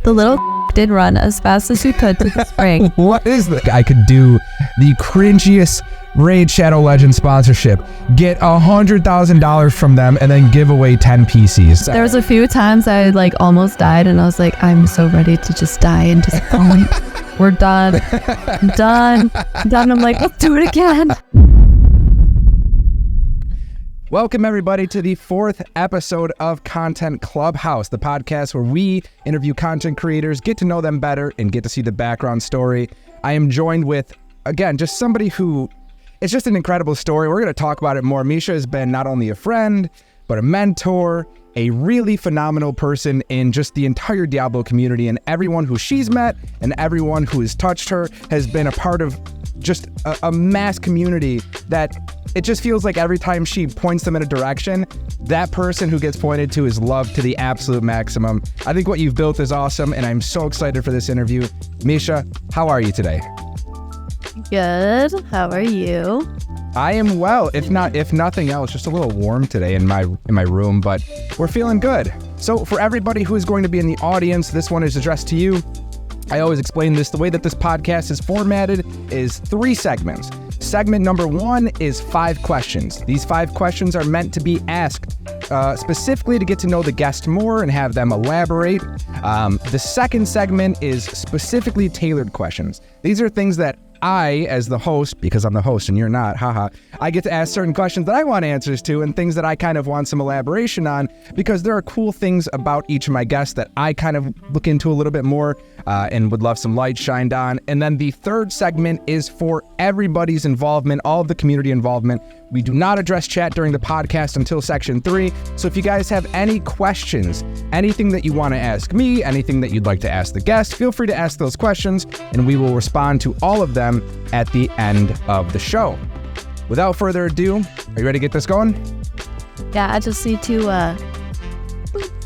the little did run as fast as he could to the spring. What is that? I could do the cringiest Raid Shadow Legends sponsorship, get $100,000 from them, and then give away 10 PCs. There was a few times I like almost died, and I was like, I'm so ready to just die and just we're done. I'm done. I'm like, let's do it again. Welcome, everybody, to the 4th episode of Content Clubhouse, the podcast where we interview content creators, get to know them better, and get to see the background story. I am joined with, again, just somebody who, it's just an incredible story. We're going to talk about it more. Misha has been not only a friend, but a mentor, a really phenomenal person in just the entire Diablo community, and everyone who she's met and everyone who has touched her has been a part of just a mass community that it just feels like every time she points them in a direction, that person who gets pointed to is loved to the absolute maximum. I think what you've built is awesome, and I'm so excited for this interview. Misha, how are you today? Good. How are you? I am well, if nothing else, just a little warm today in my room, but we're feeling good. So for everybody who is going to be in the audience, this one is addressed to you. I always explain this. The way that this podcast is formatted is 3 segments. Segment number 1 is 5 questions. These 5 questions are meant to be asked specifically to get to know the guest more and have them elaborate. The second segment is specifically tailored questions. These are things that I, as the host, because I'm the host and you're not, I get to ask certain questions that I want answers to and things that I kind of want some elaboration on, because there are cool things about each of my guests that I kind of look into a little bit more and would love some light shined on. And then the third segment is for everybody's involvement, all of the community involvement. We do not address chat during the podcast until section 3. So if you guys have any questions, anything that you want to ask me, anything that you'd like to ask the guest, feel free to ask those questions and we will respond to all of them at the end of the show. Without further ado, are you ready to get this going? Yeah, I just need to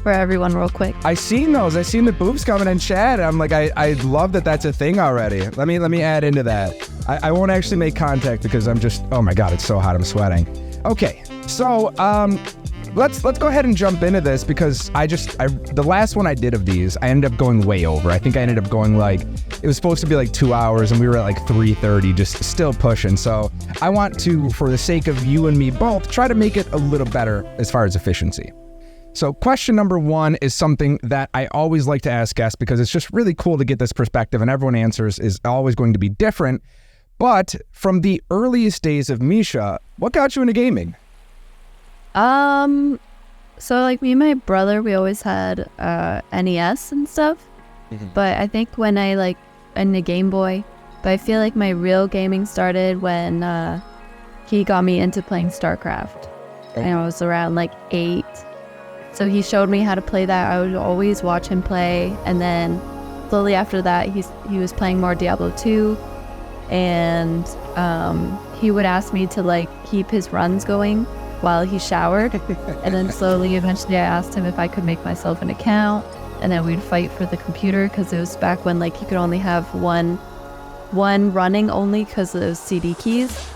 for everyone real quick. I seen those. I seen the boobs coming in chat. I'm like, I love that that's a thing already. Let me add into that. I won't actually make contact because I'm just, oh my God, it's so hot. I'm sweating. Okay, so let's go ahead and jump into this because the last one I did of these, I ended up going way over. I think I ended up going it was supposed to be 2 hours and we were at 3:30, just still pushing. So I want to, for the sake of you and me both, try to make it a little better as far as efficiency. So question number 1 is something that I always like to ask guests because it's just really cool to get this perspective, and everyone answers is always going to be different. But from the earliest days of Misha, what got you into gaming? So me and my brother, we always had NES and stuff. Mm-hmm. But I think when I in the Game Boy, but I feel like my real gaming started when he got me into playing StarCraft. And I was around 8. So he showed me how to play that. I would always watch him play, and then slowly after that he was playing more Diablo 2, and he would ask me to keep his runs going while he showered. And then slowly eventually I asked him if I could make myself an account, and then we'd fight for the computer because it was back when you could only have one running only because of CD keys,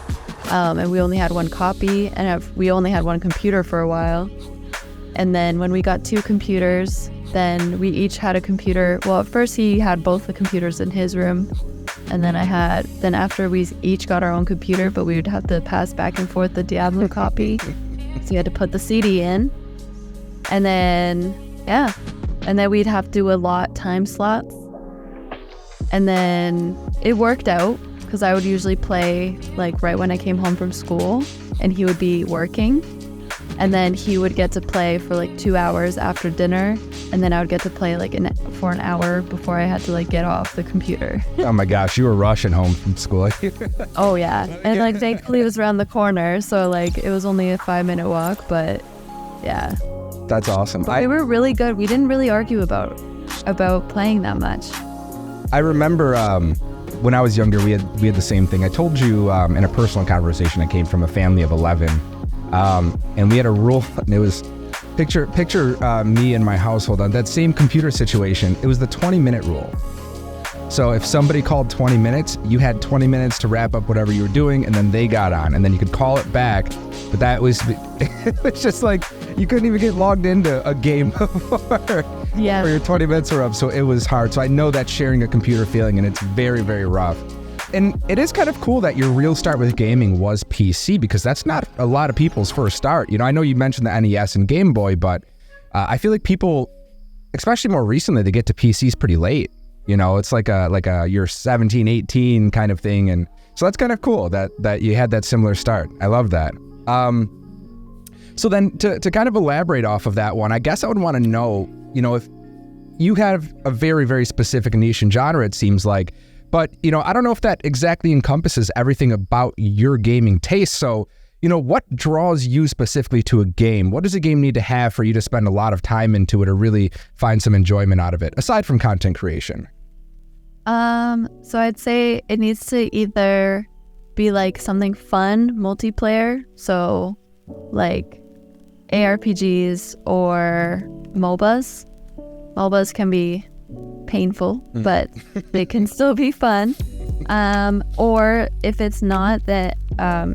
and we only had 1 copy, and we only had 1 computer for a while. And then when we got 2 computers, then we each had a computer. Well, at first he had both the computers in his room, and then after we each got our own computer, but we would have to pass back and forth the Diablo copy. So you had to put the CD in, and then we'd have to allot time slots. And then it worked out because I would usually play right when I came home from school, and he would be working. And then he would get to play for 2 hours after dinner, and then I would get to play for an hour before I had to get off the computer. Oh my gosh, you were rushing home from school. Oh yeah, and thankfully it was around the corner, so it was only a 5-minute walk, but yeah. That's awesome. But we were really good. We didn't really argue about playing that much. I remember when I was younger, we had the same thing. I told you in a personal conversation, I came from a family of 11. And we had a rule, and it was picture me and my household on that same computer situation. It was the 20-minute rule. So if somebody called 20 minutes, you had 20 minutes to wrap up whatever you were doing, and then they got on, and then you could call it back. But it was just you couldn't even get logged into a game before Yeah. Or your 20 minutes are up, so it was hard. So I know that sharing a computer feeling, and it's very, very rough. And it is kind of cool that your real start with gaming was PC, because that's not a lot of people's first start. You know, I know you mentioned the NES and Game Boy, but I feel like people, especially more recently, they get to PCs pretty late. You know, it's like a you're 17, 18 kind of thing. And so that's kind of cool that you had that similar start. I love that. So then to kind of elaborate off of that one, I guess I would want to know, you know, if you have a very, very specific niche and genre, it seems like, but, you know, I don't know if that exactly encompasses everything about your gaming taste. So, you know, what draws you specifically to a game? What does a game need to have for you to spend a lot of time into it or really find some enjoyment out of it, aside from content creation? So I'd say it needs to either be like something fun, multiplayer, so like ARPGs or MOBAs. MOBAs can be painful, but they can still be fun. Or if it's not, that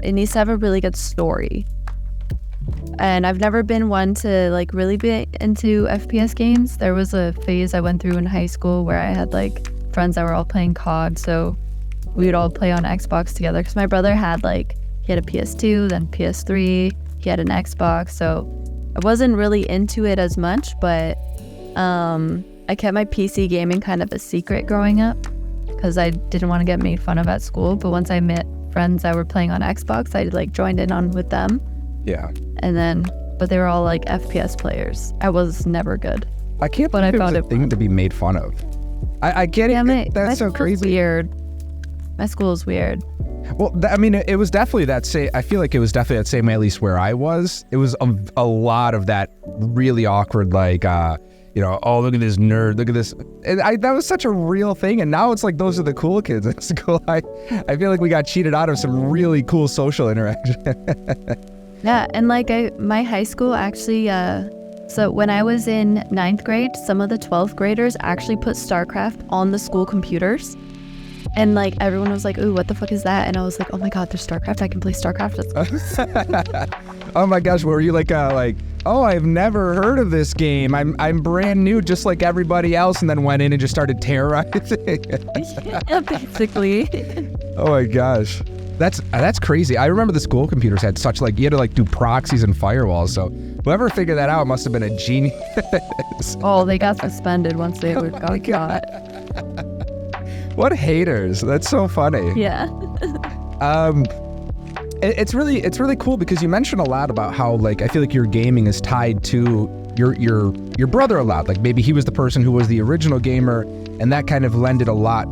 it needs to have a really good story. And I've never been one to like really be into FPS games. There was a phase I went through in high school where I had like friends that were all playing COD, so we would all play on Xbox together, because my brother had like, he had a PS2, then PS3, he had an Xbox, so I wasn't really into it as much, but I kept my PC gaming kind of a secret growing up, because I didn't want to get made fun of at school. But once I met friends that were playing on Xbox, I like joined in on with them. Yeah. And then, but they were all like FPS players. I was never good. I can't believe it was a thing to be made fun of. I get it. Yeah, That's so crazy. Weird. My school is weird. Well, I mean, it was definitely that same. I feel like it was definitely that same way, at least where I was. It was a lot of that really awkward, like, you know, oh, look at this nerd, look at this. And that was such a real thing. And now it's like, those are the cool kids at school. I feel like we got cheated out of some really cool social interaction. Yeah, and like my high school actually, so when I was in 9th grade, some of the 12th graders actually put StarCraft on the school computers. And like everyone was like, ooh, what the fuck is that? And I was like, oh my God, there's StarCraft. I can play StarCraft. Oh my gosh, were you like, oh, I've never heard of this game. I'm brand new, just like everybody else, and then went in and just started terrorizing. Yeah, basically. Oh my gosh. That's crazy. I remember the school computers had such like, you had to like do proxies and firewalls. So whoever figured that out must have been a genius. Oh, they got suspended once they got caught. What haters. That's so funny. Yeah. It's really cool because you mentioned a lot about how like I feel like your gaming is tied to your brother a lot. Like maybe he was the person who was the original gamer, and that kind of lended a lot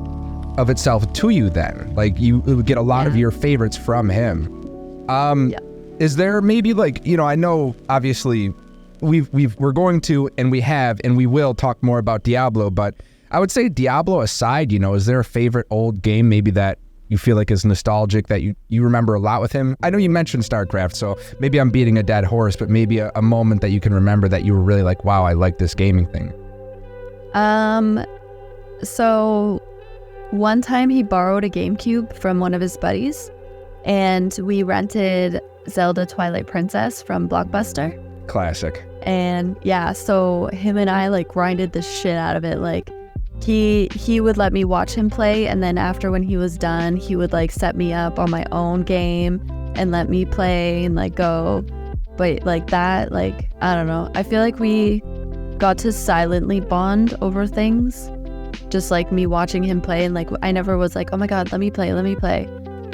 of itself to you then. Like you would get a lot of your favorites from him. Is there maybe like, you know, I know obviously we're going to, and we have, and we will talk more about Diablo, but I would say Diablo aside, you know, is there a favorite old game maybe that you feel like is nostalgic that you remember a lot with him? I know you mentioned StarCraft, so maybe I'm beating a dead horse, but maybe a moment that you can remember that you were really like, wow, I like this gaming thing. So one time he borrowed a GameCube from one of his buddies, and we rented Zelda Twilight Princess from Blockbuster. Classic. And yeah, so him and I like grinded the shit out of it. Like he would let me watch him play, and then after when he was done, he would like set me up on my own game and let me play and like go. But like that, like, I don't know. I feel like we got to silently bond over things. Just like me watching him play, and like I never was like, oh my God, let me play.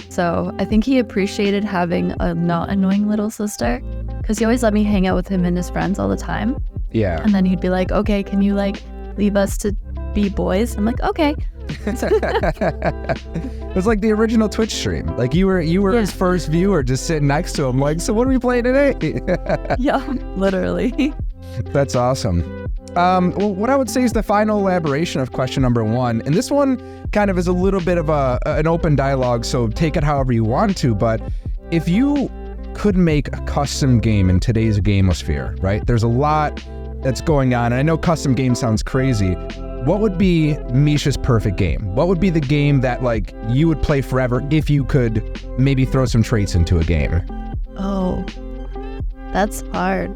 So I think he appreciated having a not annoying little sister, because he always let me hang out with him and his friends all the time. Yeah. And then he'd be like, okay, can you like leave us to be boys? I'm like, okay. It was like the original Twitch stream. Like you were his first viewer, just sitting next to him like, so what are we playing today? Yeah, literally. That's awesome. Well, what I would say is the final elaboration of question number one, and this one kind of is a little bit of an open dialogue, so take it however you want to, but if you could make a custom game in today's gamosphere, right? There's a lot that's going on, and I know custom game sounds crazy. What would be Misha's perfect game? What would be the game that like you would play forever if you could maybe throw some traits into a game? Oh, that's hard.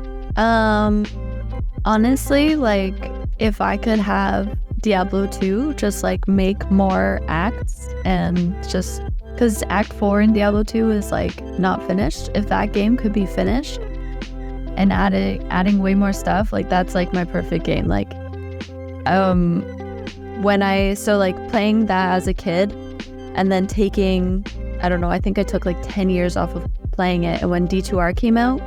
Honestly, like if I could have Diablo 2 just like make more acts, and just because Act 4 in Diablo 2 is like not finished. If that game could be finished and adding way more stuff, like that's like my perfect game. Like playing that as a kid and then taking, I don't know, I think I took like 10 years off of playing it, and when D2R came out,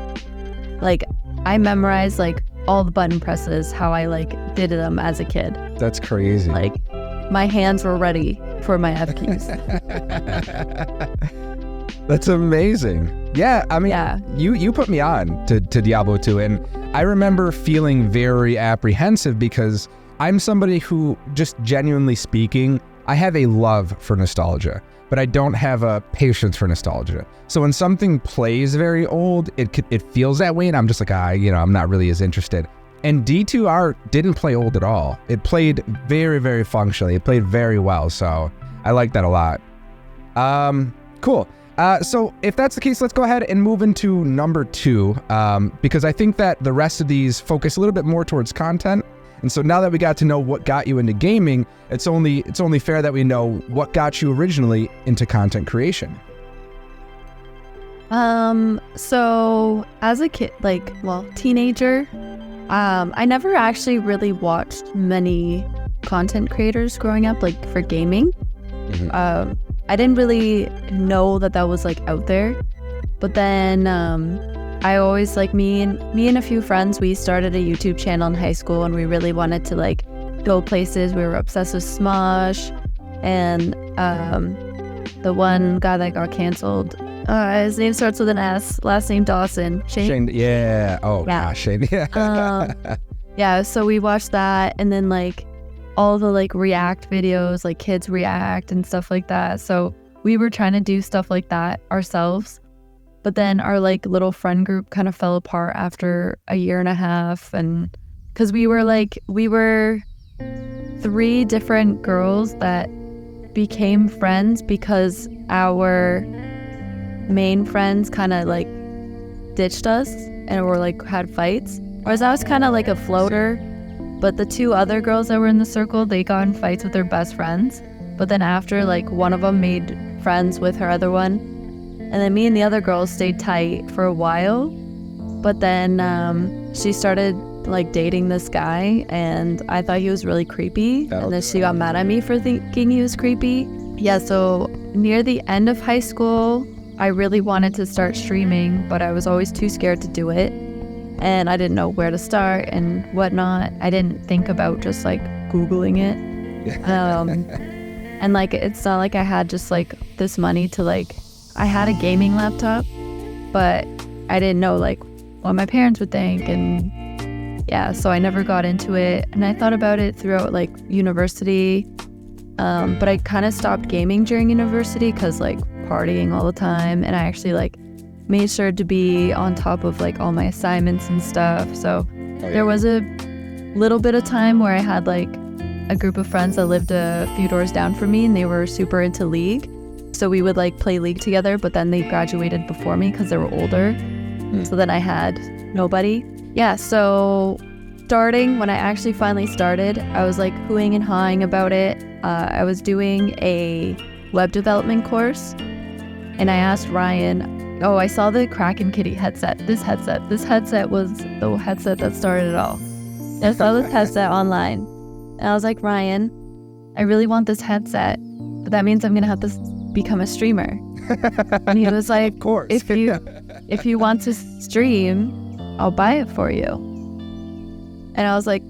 like I memorized like all the button presses, how I like did them as a kid. That's crazy. Like my hands were ready for my F keys. That's amazing. Yeah, I mean, you put me on to Diablo 2, and I remember feeling very apprehensive because I'm somebody who, just genuinely speaking, I have a love for nostalgia, but I don't have a patience for nostalgia. So when something plays very old, it feels that way, and I'm just like, I'm not really as interested. And D2R didn't play old at all. It played very, very functionally. It played very well, so I like that a lot. Cool. So if that's the case, let's go ahead and move into number 2, because I think that the rest of these focus a little bit more towards content. And so now that we got to know what got you into gaming, it's only fair that we know what got you originally into content creation. So as a kid, teenager, I never actually really watched many content creators growing up, like for gaming. Mm-hmm. I didn't really know that was like out there, but then I always, like, me and a few friends, we started a YouTube channel in high school, and we really wanted to like go places. We were obsessed with Smosh, and the one guy that got canceled, his name starts with an S, last name Dawson. Shane? Yeah. Oh, yeah. Gosh, Shane. Yeah. Yeah. So we watched that, and then like all the like React videos, like kids react and stuff like that. So we were trying to do stuff like that ourselves. But then our like little friend group kind of fell apart after a year and a half, and because we were 3 different girls that became friends because our main friends kind of like ditched us and were like had fights. Whereas I was kind of like a floater, but the 2 other girls that were in the circle, they got in fights with their best friends. But then after, like, one of them made friends with her other one, and then me and the other girls stayed tight for a while. But then she started like dating this guy, and I thought he was really creepy. And then she got mad at me for thinking he was creepy. Yeah, so near the end of high school, I really wanted to start streaming, but I was always too scared to do it. And I didn't know where to start and whatnot. I didn't think about just like Googling it. And like, it's not like I had just like this money to like, I had a gaming laptop, but I didn't know like what my parents would think. And yeah, so I never got into it. And I thought about it throughout like university. But I kind of stopped gaming during university because like partying all the time. And I actually like made sure to be on top of like all my assignments and stuff. So there was a little bit of time where I had like a group of friends that lived a few doors down from me, and they were super into League. So we would like play League together, but then they graduated before me because they were older. So then I had nobody. Yeah, so starting, when I actually finally started, I was like hooing and hawing about it. I was doing a web development course, and I asked Ryan, I saw the Kraken Kitty headset. This headset was the headset that started it all. And I saw this headset online, and I was like, Ryan, I really want this headset, but that means I'm gonna have to become a streamer. And he was like, of course. if you want to stream, I'll buy it for you. And I was like,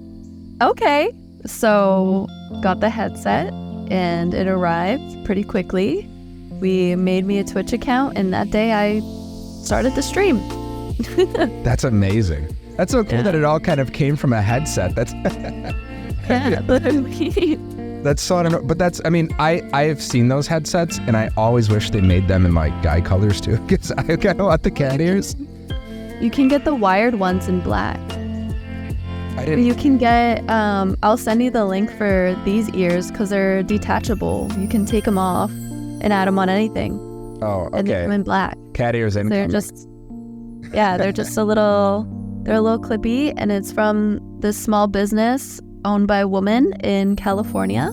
okay. So got the headset, and it arrived pretty quickly. We made me a Twitch account, and that day I started the stream. That's amazing. That's so cool that it all kind of came from a headset. That's yeah, literally. That's so, I don't know, but that's, I mean, I've seen those headsets, and I always wish they made them in like guy colors too, because I kind of want the cat ears. You can get the wired ones in black. You can get, I'll send you the link for these ears because they're detachable. You can take them off and add them on anything. Oh, okay. And they come in black. Cat ears incoming. They're just, they're just they're a little clippy, and it's from this small business owned by a woman in California.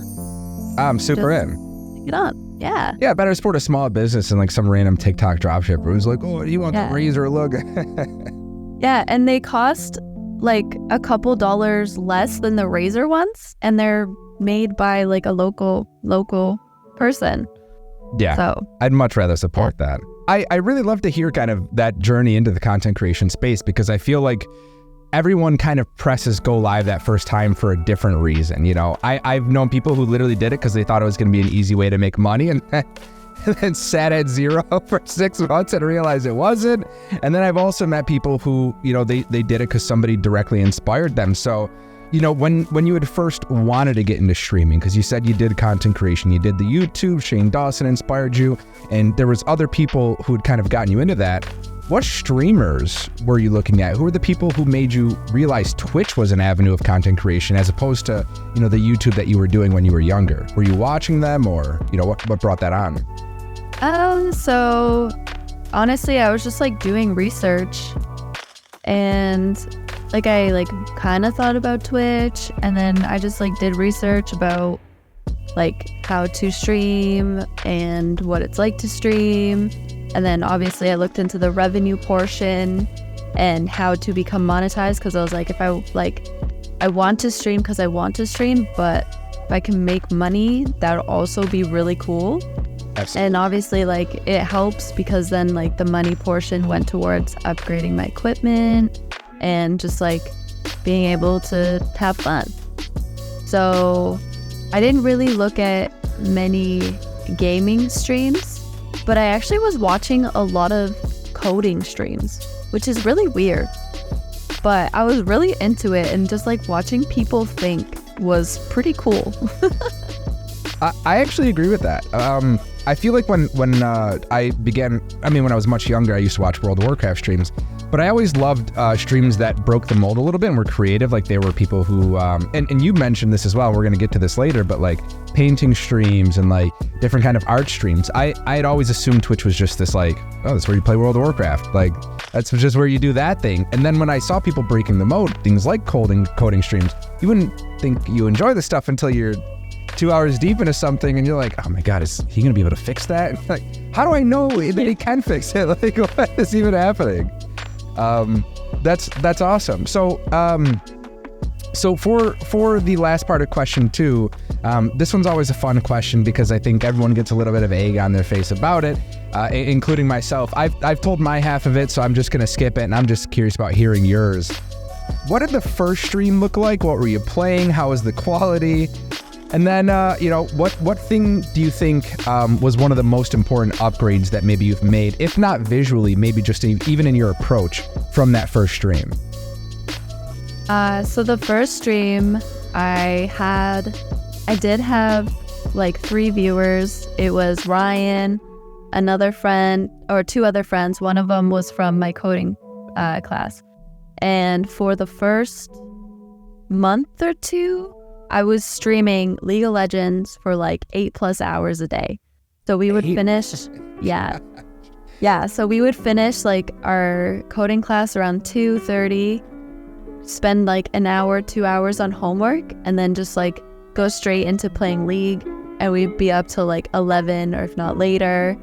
I'm super in. Pick it up. Yeah. Yeah, better support a small business than like some random TikTok dropshipper who's like, oh, you want the razor look? Yeah, and they cost like a couple dollars less than the razor ones, and they're made by like a local person. Yeah, so I'd much rather support that. I really love to hear kind of that journey into the content creation space, because I feel like everyone kind of presses go live that first time for a different reason. You know, I've known people who literally did it because they thought it was going to be an easy way to make money, and then sat at zero for 6 months and realized it wasn't. And then I've also met people who, you know, they did it because somebody directly inspired them. So, you know, when you had first wanted to get into streaming, because you said you did content creation, you did the YouTube, Shane Dawson inspired you, and there was other people who had kind of gotten you into that. What streamers were you looking at? Who were the people who made you realize Twitch was an avenue of content creation as opposed to, you know, the YouTube that you were doing when you were younger? Were you watching them, or, you know, what brought that on? So honestly, I was just like doing research, and like I like kind of thought about Twitch, and then I just like did research about like how to stream and what it's like to stream. And then obviously I looked into the revenue portion and how to become monetized, because I was like, if I want to stream because I want to stream, but if I can make money, that would also be really cool. Absolutely. And obviously like it helps because then like the money portion went towards upgrading my equipment and just like being able to have fun. So I didn't really look at many gaming streams, but I actually was watching a lot of coding streams, which is really weird. But I was really into it, and just like watching people think was pretty cool. I actually agree with that. I feel like when I began, when I was much younger, I used to watch World of Warcraft streams, but I always loved streams that broke the mold a little bit and were creative. Like there were people who, and you mentioned this as well, we're going to get to this later, but like painting streams and like different kind of art streams. I had always assumed Twitch was just this like, oh, that's where you play World of Warcraft. Like that's just where you do that thing. And then when I saw people breaking the mold, things like coding streams, you wouldn't think you enjoy this stuff until you're 2 hours deep into something and you're like, oh my God, is he gonna be able to fix that? And like, how do I know that he can fix it? Like, what is even happening? That's awesome. So for the last part of question 2, this one's always a fun question because I think everyone gets a little bit of egg on their face about it, including myself. I've told my half of it, so I'm just gonna skip it, and I'm just curious about hearing yours. What did the first stream look like? What were you playing? How was the quality? And then, what thing do you think was one of the most important upgrades that maybe you've made, if not visually, maybe just even in your approach from that first stream? So the first stream I did have like 3 viewers. It was Ryan, another friend, or 2 other friends. One of them was from my coding class. And for the first month or 2, I was streaming League of Legends for like 8+ hours a day. So we would finish, so we would finish like our coding class around 2:30, spend like an hour, 2 hours on homework, and then just like go straight into playing League. And we'd be up till like 11 or if not later.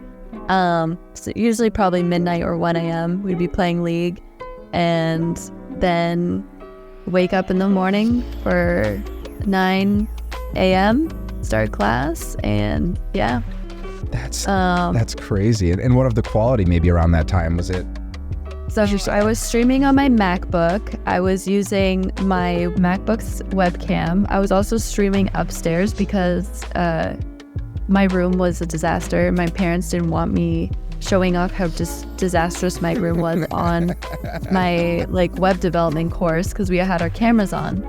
So usually probably midnight or 1 a.m. we'd be playing League, and then wake up in the morning for 9 a.m. start class, and yeah. That's crazy. And what of the quality maybe around that time? Was it? So I was streaming on my MacBook. I was using my MacBook's webcam. I was also streaming upstairs because my room was a disaster. My parents didn't want me showing off how disastrous my room was on my like web development course because we had our cameras on.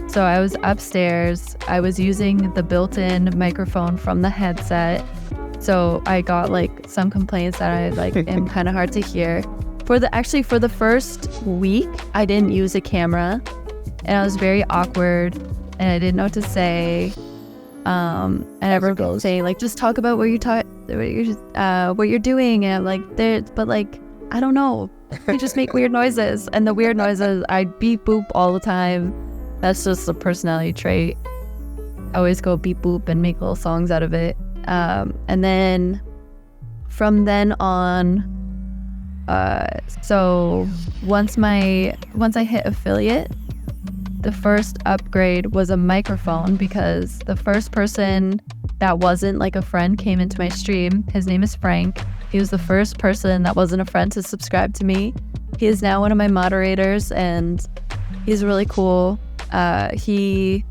So I was upstairs. I was using the built-in microphone from the headset. So I got like some complaints that I like am kind of hard to hear. For the first week, I didn't use a camera, and I was very awkward, and I didn't know what to say. And everyone would say like, just talk about what you're doing, and but like I don't know. I just make weird noises, and the weird noises, I'd beep boop all the time. That's just a personality trait. I always go beep boop and make little songs out of it. And then from then on, so once I hit affiliate, the first upgrade was a microphone, because the first person that wasn't like a friend came into my stream. His name is Frank. He was the first person that wasn't a friend to subscribe to me. He is now one of my moderators, and he's really cool. He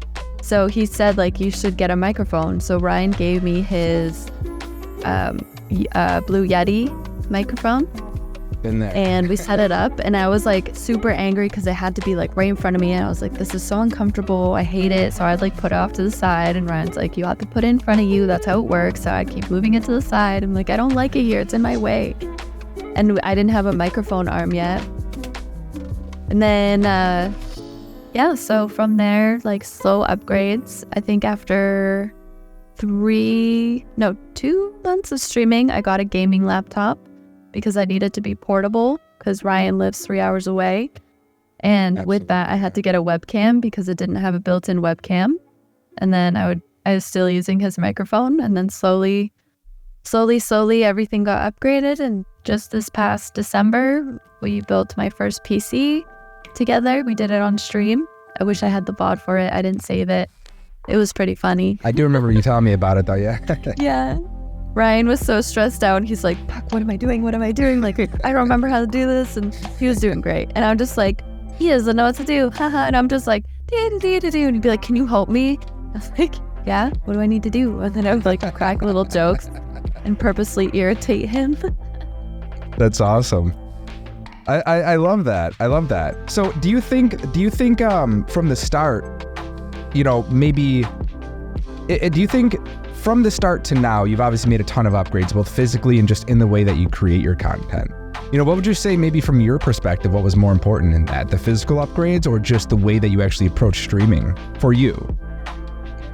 said like, you should get a microphone. So Ryan gave me his Blue Yeti microphone. In there. And we set it up, and I was like super angry because it had to be like right in front of me, and I was like, this is so uncomfortable, I hate it. So I'd like put it off to the side, and Ryan's like, you have to put it in front of you, that's how it works. So I keep moving it to the side. I'm like, I don't like it here, it's in my way. And I didn't have a microphone arm yet. And then so from there, like slow upgrades. I think after 2 months of streaming, I got a gaming laptop, because I needed to be portable, because Ryan lives 3 hours away. And Absolutely. With that, I had to get a webcam because it didn't have a built-in webcam. And then I was still using his microphone. And then slowly, everything got upgraded. And just this past December, we built my first PC together. We did it on stream. I wish I had the VOD for it. I didn't save it. It was pretty funny. I do remember you telling me about it though, yeah. Yeah. Ryan was so stressed out. He's like, fuck, what am I doing? Like, I don't remember how to do this. And he was doing great. And I'm just like, he doesn't know what to do. Haha. And I'm just like, and he'd be like, can you help me? I was like, yeah, what do I need to do? And then I would like crack little jokes and purposely irritate him. That's awesome. I love that. I love that. So do you think from the start, maybe, do you think from the start to now, you've obviously made a ton of upgrades, both physically and just in the way that you create your content. What would you say, maybe from your perspective, what was more important in that, the physical upgrades or just the way that you actually approach streaming for you?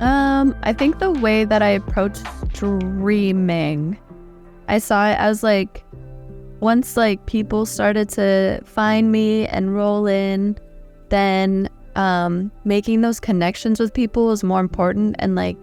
I think the way that I approach streaming, I saw it as like, once like people started to find me and roll in, then making those connections with people was more important. And like,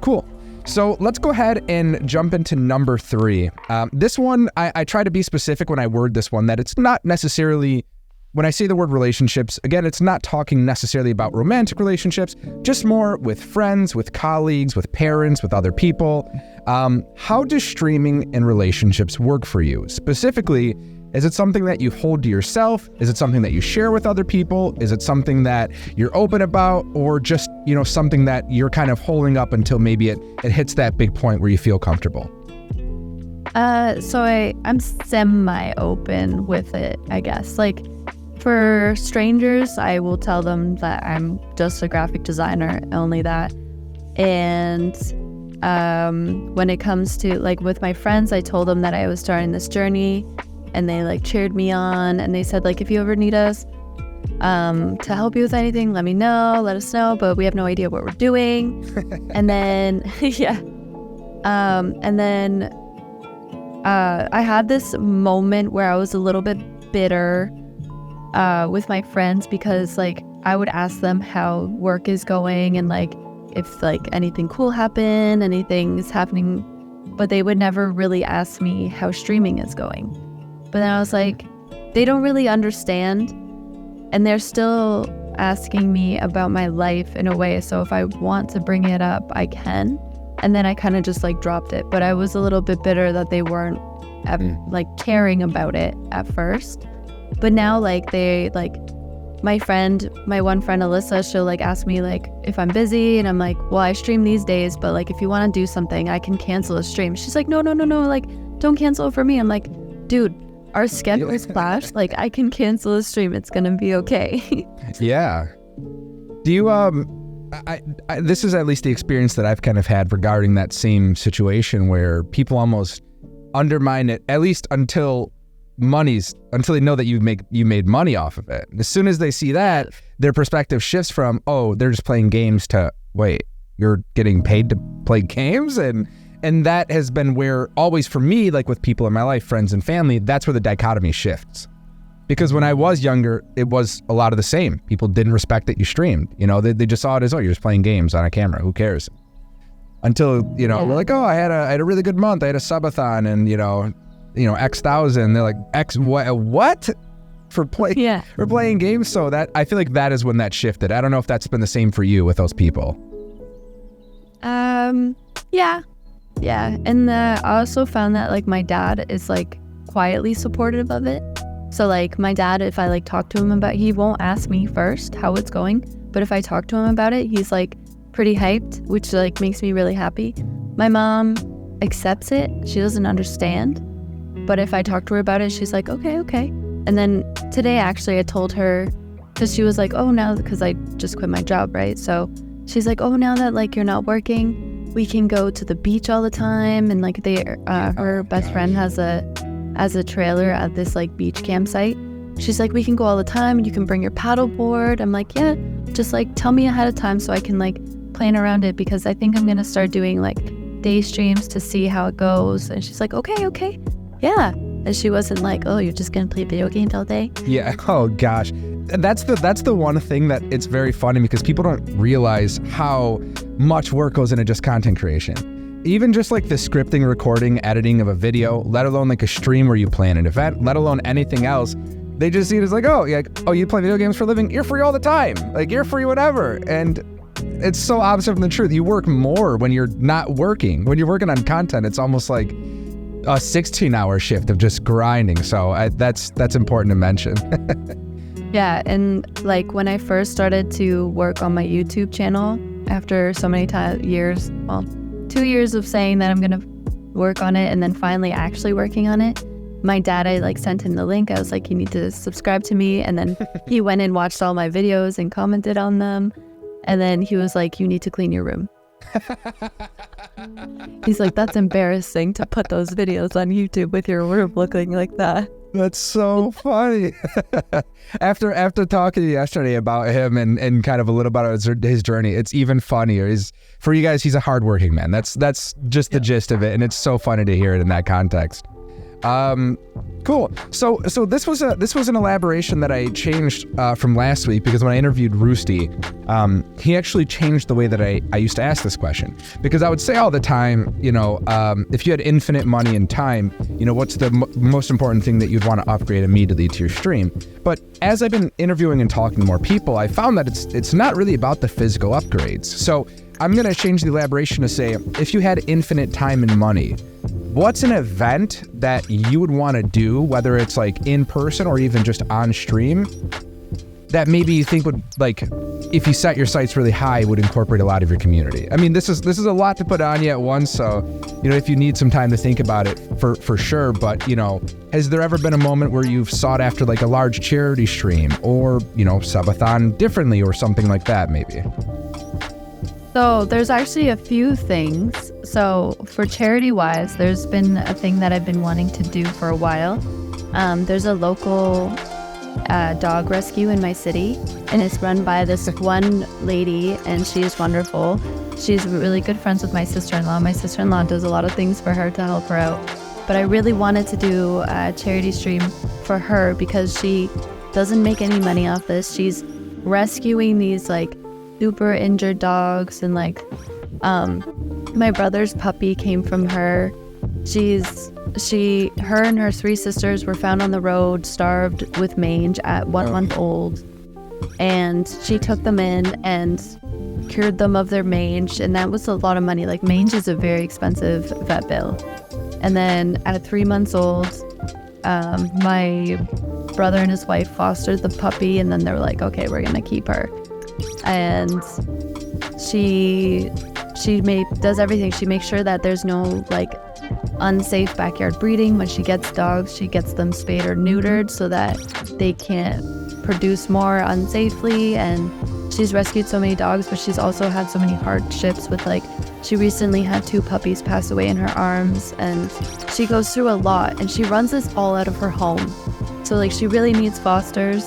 Cool. So let's go ahead and jump into number 3. This one, I try to be specific when I word this one, that it's not necessarily, when I say the word relationships, again, it's not talking necessarily about romantic relationships, just more with friends, with colleagues, with parents, with other people. How does streaming and relationships work for you? Specifically, is it something that you hold to yourself? Is it something that you share with other people? Is it something that you're open about, or just, something that you're kind of holding up until maybe it hits that big point where you feel comfortable? So I'm semi-open with it, I guess. Like, for strangers, I will tell them that I'm just a graphic designer, only that. And when it comes to, like, with my friends, I told them that I was starting this journey, and they like cheered me on, and they said like, if you ever need us to help you with anything, let us know, but we have no idea what we're doing. And then I had this moment where I was a little bit bitter with my friends, because like I would ask them how work is going and like if like anything cool happened, anything is happening, but they would never really ask me how streaming is going. But then I was like, they don't really understand, and they're still asking me about my life in a way, so if I want to bring it up, I can. And then I kind of just like dropped it, but I was a little bit bitter that they weren't like caring about it at first. But now like they like my one friend Alyssa, she'll like ask me like if I'm busy, and I'm like, well, I stream these days, but like if you want to do something, I can cancel a stream. She's like, no, like don't cancel it for me. I'm like, dude, our schedules clash. Like I can cancel a stream. It's gonna be okay. Yeah. Do you this is at least the experience that I've kind of had regarding that same situation where people almost undermine it, at least until they know that you made money off of it. As soon as they see that, their perspective shifts from, oh, they're just playing games to, wait, you're getting paid to play games? And that has been where always for me, like with people in my life, friends and family, that's where the dichotomy shifts. Because when I was younger, it was a lot of the same. People didn't respect that you streamed. You know, they just saw it as, oh, you're just playing games on a camera. Who cares? Until, we're like, oh, I had a really good month. I had a subathon and, X thousand. They're like, X what? For playing games? So that, I feel like that is when that shifted. I don't know if that's been the same for you with those people. Yeah. And I also found that like my dad is like quietly supportive of it. So like my dad, if I like talk to him about, he won't ask me first how it's going, but if I talk to him about it, he's like pretty hyped, which like makes me really happy. My mom accepts it. She doesn't understand, but if I talk to her about it, she's like, okay. And then today actually I told her, because she was like, oh, now, because I just quit my job, right? So she's like, oh, now that like you're not working, we can go to the beach all the time. And like her best friend has a trailer at this like beach campsite. She's like, we can go all the time and you can bring your paddle board. I'm like, yeah, just like tell me ahead of time so I can like plan around it, because I think I'm gonna start doing like day streams to see how it goes. And she's like, okay, yeah. And she wasn't like, oh, you're just gonna play video games all day. Yeah. Oh gosh, that's the one thing that it's very funny, because people don't realize how much work goes into just content creation. Even just like the scripting, recording, editing of a video, let alone like a stream where you plan an event, let alone anything else. They just see it as like, oh, you play video games for a living? You're free all the time. Like you're free whatever. And it's so opposite from the truth. You work more when you're not working. When you're working on content, it's almost like a 16-hour shift of just grinding. So that's important to mention. Yeah, and like when I first started to work on my YouTube channel, after so many years, 2 years of saying that I'm gonna work on it and then finally actually working on it, my dad, I like sent him the link. I was like, you need to subscribe to me. And then he went and watched all my videos and commented on them. And then he was like, you need to clean your room. He's like, that's embarrassing to put those videos on YouTube with your room looking like that. That's so funny. After talking to you yesterday about him and kind of a little about his journey, it's even funnier. For you guys, he's a hardworking man. That's just the gist of it, and it's so funny to hear it in that context. Cool. So this was an elaboration that I changed from last week, because when I interviewed Roosty, he actually changed the way that I used to ask this question, because I would say all the time, if you had infinite money and time, what's the most important thing that you'd want to upgrade immediately to your stream? But as I've been interviewing and talking to more people, I found that it's not really about the physical upgrades. So I'm going to change the elaboration to say, if you had infinite time and money, what's an event that you would want to do, whether it's like in person or even just on stream, that maybe you think would, like, if you set your sights really high, would incorporate a lot of your community? I mean, this is a lot to put on you at once, so if you need some time to think about it, for sure. But has there ever been a moment where you've sought after like a large charity stream, or subathon differently, or something like that maybe? So there's actually a few things. So for charity-wise, there's been a thing that I've been wanting to do for a while. There's a local dog rescue in my city, and it's run by this one lady, and she's wonderful. She's really good friends with my sister-in-law. My sister-in-law does a lot of things for her to help her out. But I really wanted to do a charity stream for her, because she doesn't make any money off this. She's rescuing these like super injured dogs, and like my brother's puppy came from her. Her and her 3 sisters were found on the road, starved with mange at 1 month old, and she took them in and cured them of their mange, and that was a lot of money. Like mange is a very expensive vet bill. And then at 3 months old, my brother and his wife fostered the puppy, and then they were like, okay, we're gonna keep her. And she does everything. She makes sure that there's no like unsafe backyard breeding. When she gets dogs, she gets them spayed or neutered so that they can't produce more unsafely. And she's rescued so many dogs, but she's also had so many hardships with like, she recently had 2 puppies pass away in her arms, and she goes through a lot, and she runs this all out of her home. So like, she really needs fosters.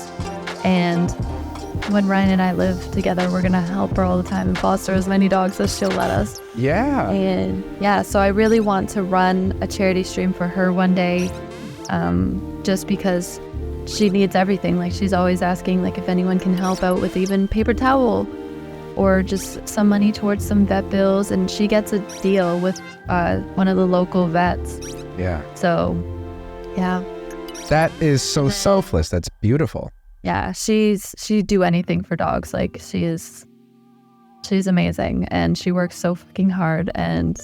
And when Ryan and I live together, we're gonna help her all the time and foster as many dogs as she'll let us. Yeah. And yeah, so I really want to run a charity stream for her one day, just because she needs everything. Like, she's always asking like if anyone can help out with even paper towel or just some money towards some vet bills, and she gets a deal with one of the local vets. Yeah. So yeah, that is so selfless. That's beautiful. Yeah, she'd do anything for dogs. Like, she's amazing, and she works so fucking hard, and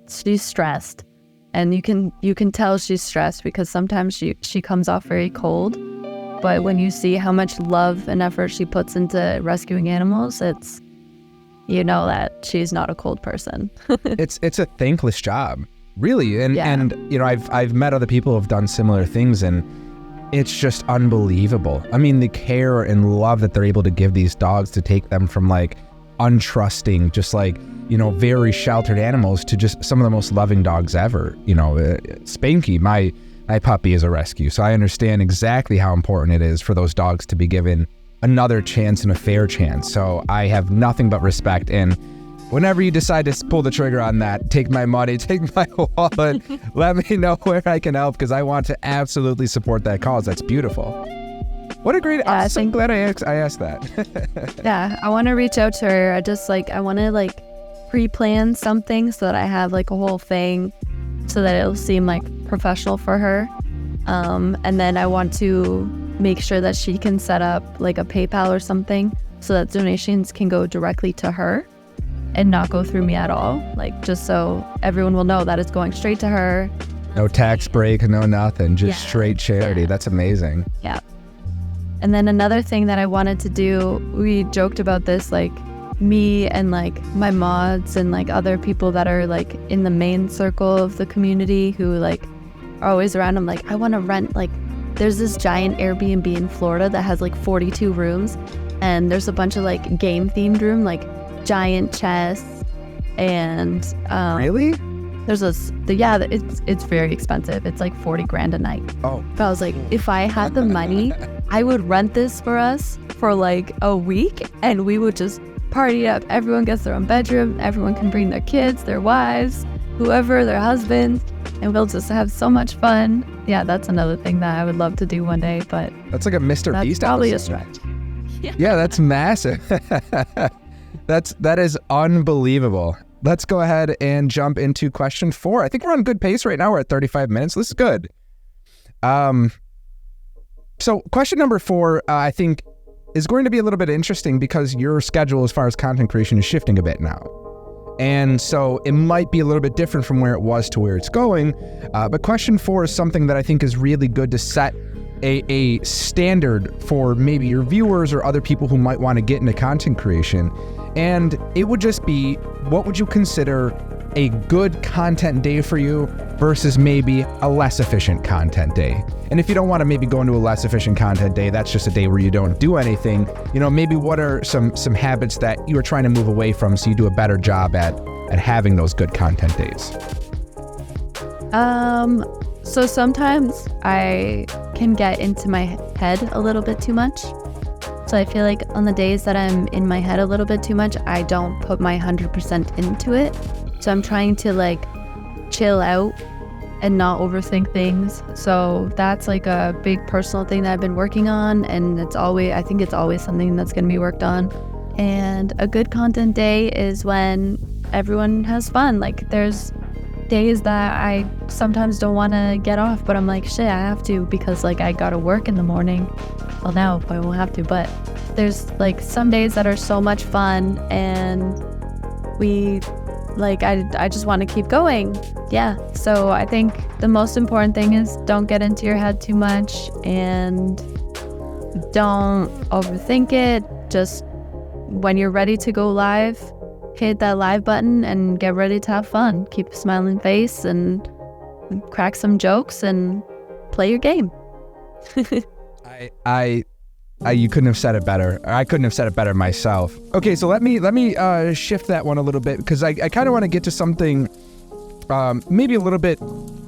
she's stressed, and you can tell she's stressed because sometimes she comes off very cold, but when you see how much love and effort she puts into rescuing animals, it's, you know that she's not a cold person. It's a thankless job, really, and you know, I've met other people who have done similar things, and it's just unbelievable. I mean, the care and love that they're able to give these dogs, to take them from like untrusting, just like, you know, very sheltered animals to just some of the most loving dogs ever. You know, Spanky, my puppy, is a rescue, so I understand exactly how important it is for those dogs to be given another chance and a fair chance. So I have nothing but respect, and whenever you decide to pull the trigger on that, take my money, take my wallet, let me know where I can help, because I want to absolutely support that cause. That's beautiful. What a great, I'm so glad I asked that. Yeah, I want to reach out to her. I want to like pre-plan something so that I have like a whole thing so that it'll seem like professional for her. And then I want to make sure that she can set up like a PayPal or something so that donations can go directly to her and not go through me at all, like, just so everyone will know that it's going straight to her. No tax break, no nothing, just straight charity. Yeah. That's amazing. Yeah. And then another thing that I wanted to do, we joked about this, like me and like my mods and like other people that are like in the main circle of the community who like are always around. I'm like, I want to rent, like, there's this giant Airbnb in Florida that has like 42 rooms, and there's a bunch of like game themed room, like giant chess, and really, there's it's very expensive. It's like 40 grand a night. Oh, but I was like, if I had the money, I would rent this for us for like a week, and we would just party up. Everyone gets their own bedroom, everyone can bring their kids, their wives, whoever, their husbands, and we'll just have so much fun. Yeah, that's another thing that I would love to do one day, but that's like a Mr. Beast probably episode. A stretch. Yeah, that's massive. That is unbelievable. Let's go ahead and jump into question 4. I think we're on good pace right now. We're at 35 minutes. This is good. So question number 4, I think, is going to be a little bit interesting because your schedule as far as content creation is shifting a bit now. And so it might be a little bit different from where it was to where it's going. But question 4 is something that I think is really good to set a standard for maybe your viewers or other people who might want to get into content creation. And it would just be, what would you consider a good content day for you versus maybe a less efficient content day? And if you don't want to maybe go into a less efficient content day, that's just a day where you don't do anything. You know, maybe what are some habits that you are trying to move away from so you do a better job at having those good content days? So sometimes I can get into my head a little bit too much. So I feel like on the days that I'm in my head a little bit too much, I don't put my 100% into it. So I'm trying to like chill out and not overthink things. So that's like a big personal thing that I've been working on, and I think it's always something that's going to be worked on. And a good content day is when everyone has fun. Like, there's days that I sometimes don't want to get off, but I'm like, shit, I have to, because like I gotta work in the morning. Well, now I won't have to, but there's like some days that are so much fun, and we like I just want to keep going. Yeah. So I think the most important thing is don't get into your head too much and don't overthink it. Just when you're ready to go live, hit that live button and get ready to have fun. Keep a smiling face and crack some jokes and play your game. You couldn't have said it better. I couldn't have said it better myself. Okay, so let me shift that one a little bit, because I kind of want to get to something, maybe a little bit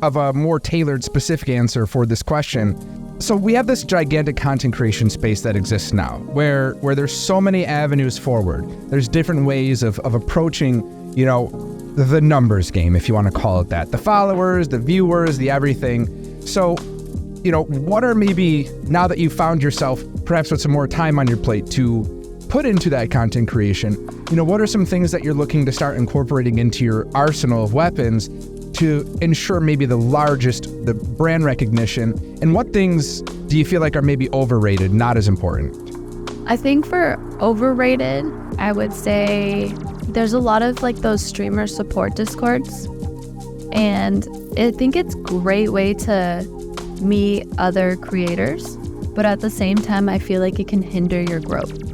of a more tailored, specific answer for this question. So we have this gigantic content creation space that exists now, where there's so many avenues forward. There's different ways of approaching, the numbers game, if you want to call it that. The followers, the viewers, the everything. So, what are maybe, now that you've found yourself perhaps with some more time on your plate to put into that content creation, what are some things that you're looking to start incorporating into your arsenal of weapons to ensure maybe the brand recognition, and what things do you feel like are maybe overrated, not as important? I think for overrated, I would say there's a lot of like those streamer support discords, and I think it's a great way to meet other creators, but at the same time I feel like it can hinder your growth.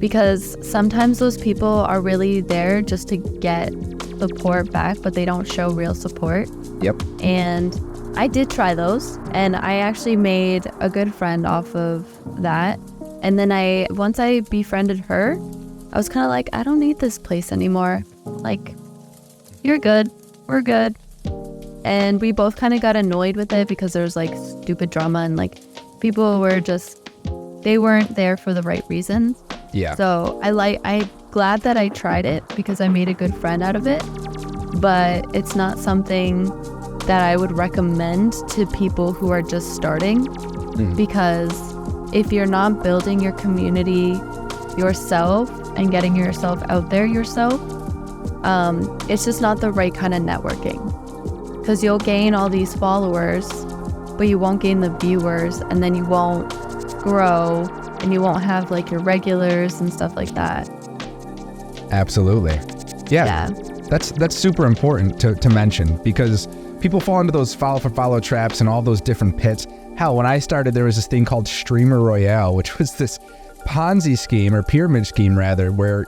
Because sometimes those people are really there just to get support back, but they don't show real support. Yep. And I did try those, and I actually made a good friend off of that. And then once I befriended her, I was kind of like, I don't need this place anymore. Like, you're good, we're good. And we both kind of got annoyed with it because there was like stupid drama, and like people were they weren't there for the right reasons. Yeah. So I'm glad that I tried it because I made a good friend out of it, but it's not something that I would recommend to people who are just starting, because if you're not building your community yourself and getting yourself out there yourself, it's just not the right kind of networking, because you'll gain all these followers, but you won't gain the viewers, and then you won't grow, and you won't have like your regulars and stuff like that. Absolutely. Yeah. That's super important to mention, because people fall into those follow traps and all those different pits. Hell, when I started, there was this thing called Streamer Royale, which was this Ponzi scheme, or pyramid scheme rather, where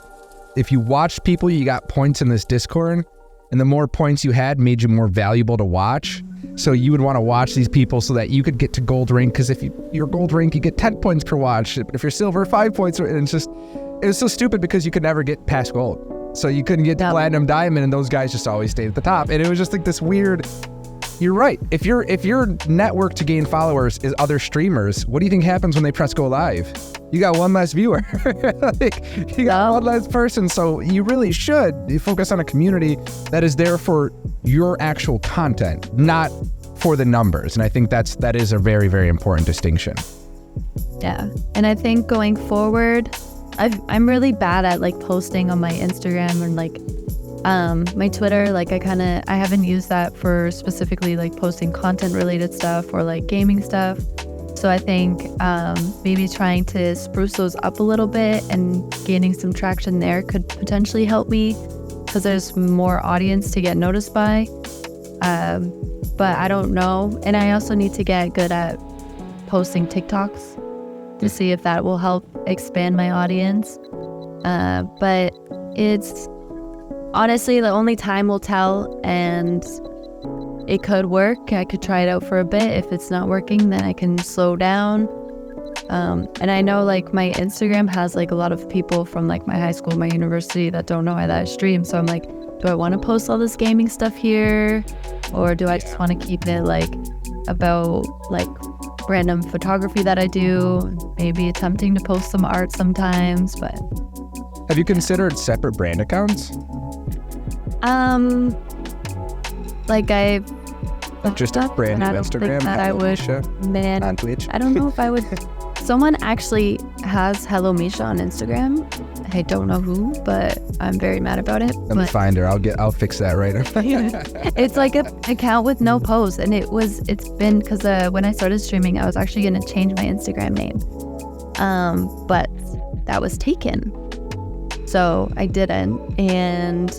if you watched people, you got points in this Discord, and the more points you had made you more valuable to watch. So you would want to watch these people so that you could get to gold rank, because if you're gold rank, you get 10 points per watch. But if you're silver, 5 points. And it was so stupid because you could never get past gold. So you couldn't get to platinum, diamond, and those guys just always stayed at the top. And it was just like this weird, you're right. If your network to gain followers is other streamers, what do you think happens when they press go live? You got one less viewer. You got one less person. So you really should focus on a community that is there for your actual content, not for the numbers. And I think that is a very, very important distinction. Yeah. And I think going forward, I'm really bad at like posting on my Instagram and like my Twitter. Like I haven't used that for specifically like posting content related stuff or like gaming stuff. So I think maybe trying to spruce those up a little bit and gaining some traction there could potentially help me, because there's more audience to get noticed by. But I don't know. And I also need to get good at posting TikToks to see if that will help expand my audience. But it's honestly, the only time will tell, and it could work. I could try it out for a bit. If it's not working, then I can slow down. And I know like my Instagram has like a lot of people from like my high school, my university that don't know that I stream. So I'm like, do I want to post all this gaming stuff here? Or do I just want to keep it like about like random photography that I do? Maybe attempting to post some art sometimes, but. Have you considered separate brand accounts? Like I just a brand new Instagram. I would, man, on Twitch. I don't know if I would. Someone actually has Hello Misha on Instagram. I don't know who, but I'm very mad about it. Let me find her. I'll fix that right now. It's like an account with no posts, and it's been because when I started streaming, I was actually going to change my Instagram name, but that was taken, so I didn't. And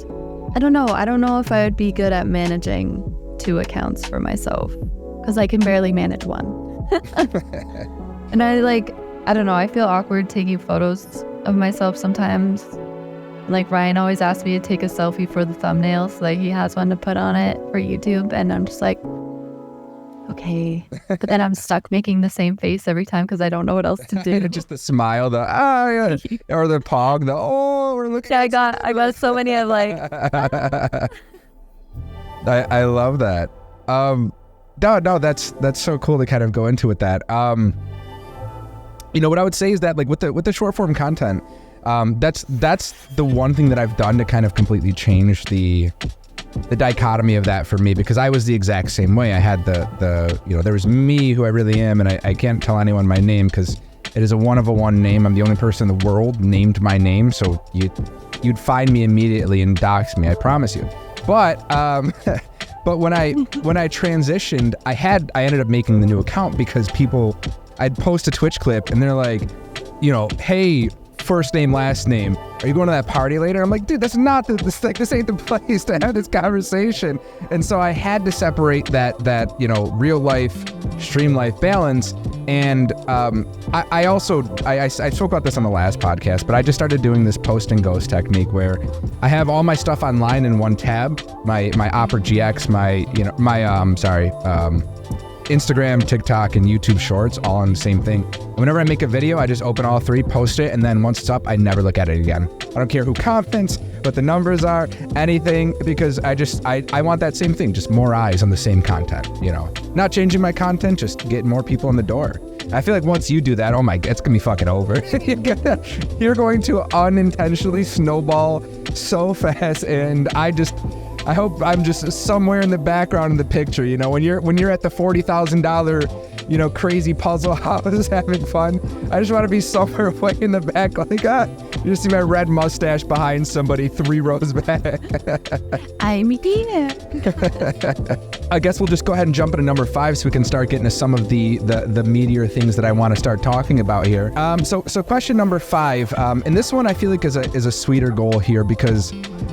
I don't know. I don't know if I would be good at managing 2 accounts for myself because I can barely manage one. And I don't know. I feel awkward taking photos of myself sometimes. Like Ryan always asks me to take a selfie for the thumbnail, so like he has one to put on it for YouTube, and I'm just like, okay. But then I'm stuck making the same face every time because I don't know what else to do. Just the smile, the or the pog, the we're looking. Yeah, I got so many. I'm like, I love that. No, that's so cool to kind of go into with that. What I would say is that like with the short form content, that's the one thing that I've done to kind of completely change the dichotomy of that for me, because I was the exact same way. I had there was me, who I really am, and I can't tell anyone my name because it is a one name. I'm the only person in the world named my name, so you'd find me immediately and dox me, I promise you. But when I transitioned, I ended up making the new account because I'd post a Twitch clip and they're like, hey, first name, last name, are you going to that party later? I'm like, dude, that's not this ain't the place to have this conversation. And so I had to separate that real life, stream life balance. And I spoke about this on the last podcast, but I just started doing this post and ghost technique where I have all my stuff online in one tab, my Opera GX, Instagram, TikTok, and YouTube Shorts all on the same thing. And whenever I make a video, I just open all 3, post it, and then once it's up, I never look at it again. I don't care who comments, what the numbers are, anything, because I want that same thing, just more eyes on the same content, Not changing my content, just getting more people in the door. I feel like once you do that, oh my God, it's gonna be fucking over. You're going to unintentionally snowball so fast, and I hope I'm just somewhere in the background in the picture, when you're at the $40,000, crazy puzzle house having fun. I just want to be somewhere way in the back, like, you just see my red mustache behind somebody 3 rows back. I'm here. I guess we'll just go ahead and jump into number 5 so we can start getting to some of the meatier things that I want to start talking about here. So question number 5, and this one I feel like is a sweeter goal here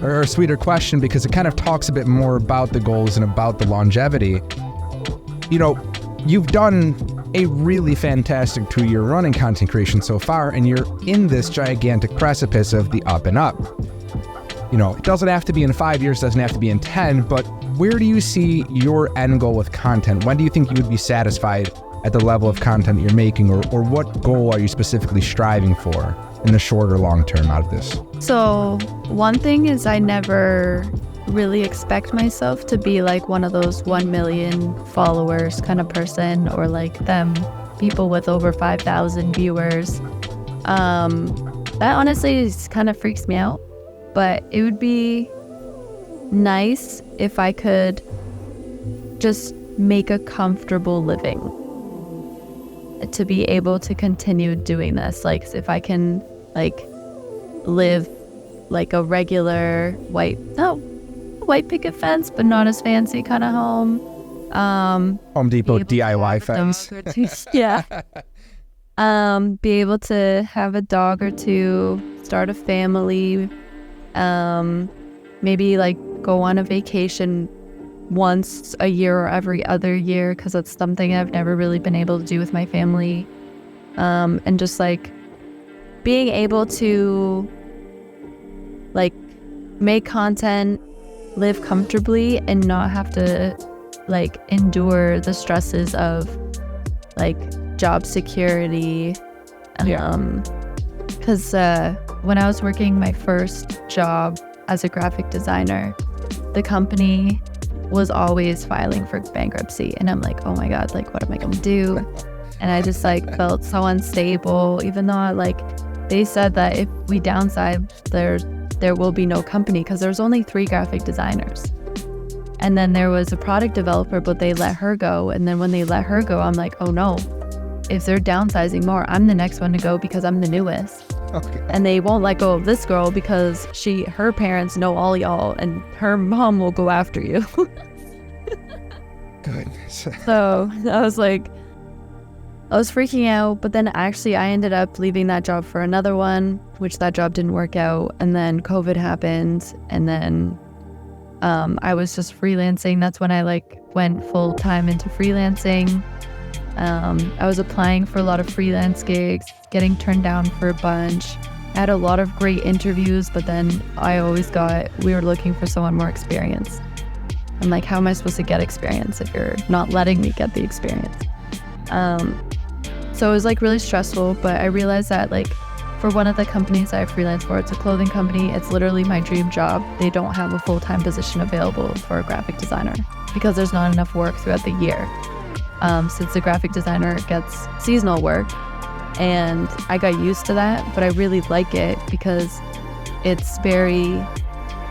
or a sweeter question, because it kind of talks a bit more about the goals and about the longevity. You've done a really fantastic 2-year run in content creation so far, and you're in this gigantic precipice of the up and up. It doesn't have to be in 5 years, doesn't have to be in 10, but where do you see your end goal with content? When do you think you would be satisfied at the level of content you're making, or what goal are you specifically striving for in the short or long term out of this? So one thing is I never really expect myself to be like one of those 1 million followers kind of person, or like them people with over 5,000 viewers. That honestly kind of freaks me out, but it would be nice if I could just make a comfortable living to be able to continue doing this. Like if I can live like a regular white picket fence, but not as fancy kind of home. Home Depot DIY fence. Yeah. Be able to have a dog or 2, start a family, maybe go on a vacation once a year or every other year, because that's something I've never really been able to do with my family. And just being able to make content, live comfortably, and not have to endure the stresses of job security. Because when I was working my first job as a graphic designer, the company was always filing for bankruptcy, and I'm like, oh my God, what am I gonna do? And I just felt so unstable, even though they said that if we downsize, there will be no company, because there's only 3 graphic designers. And then there was a product developer, but they let her go. And then when they let her go, I'm like, oh no, if they're downsizing more, I'm the next one to go because I'm the newest. Okay. And they won't let go of this girl because her parents know all y'all, and her mom will go after you. Goodness. So I was freaking out, but then actually I ended up leaving that job for another one, which that job didn't work out. And then COVID happened, and then I was just freelancing. That's when I went full time into freelancing. I was applying for a lot of freelance gigs, getting turned down for a bunch. I had a lot of great interviews, but then we were looking for someone more experienced. I'm like, how am I supposed to get experience if you're not letting me get the experience? So it was really stressful, but I realized that for one of the companies I freelance for, it's a clothing company. It's literally my dream job. They don't have a full-time position available for a graphic designer because there's not enough work throughout the year. Since the graphic designer gets seasonal work, and I got used to that, but I really like it because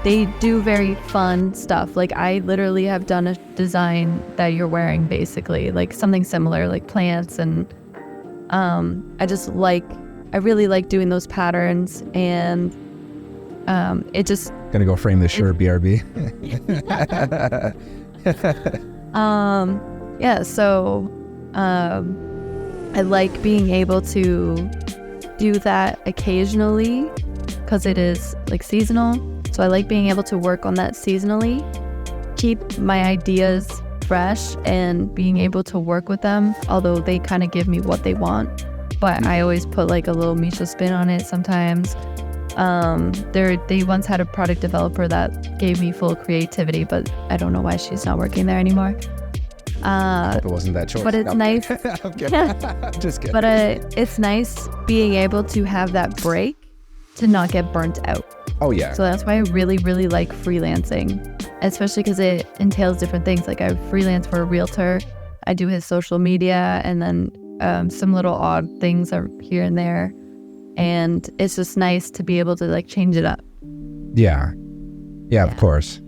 they do very fun stuff. I literally have done a design that you're wearing, basically, something similar, plants, and I really like doing those patterns, and it just... Gonna go frame this shirt, BRB. Yeah, so I like being able to do that occasionally because it is seasonal. So I like being able to work on that seasonally, keep my ideas fresh, and being able to work with them, although they kind of give me what they want. But I always put a little Misha spin on it sometimes. They once had a product developer that gave me full creativity, but I don't know why she's not working there anymore. It wasn't that choice. But it's nice. I'm kidding. Just kidding. But it's nice being able to have that break to not get burnt out. Oh, yeah. So that's why I really, really like freelancing, especially because it entails different things. I freelance for a realtor. I do his social media, and then some little odd things are here and there. And it's just nice to be able to change it up. Yeah, of course.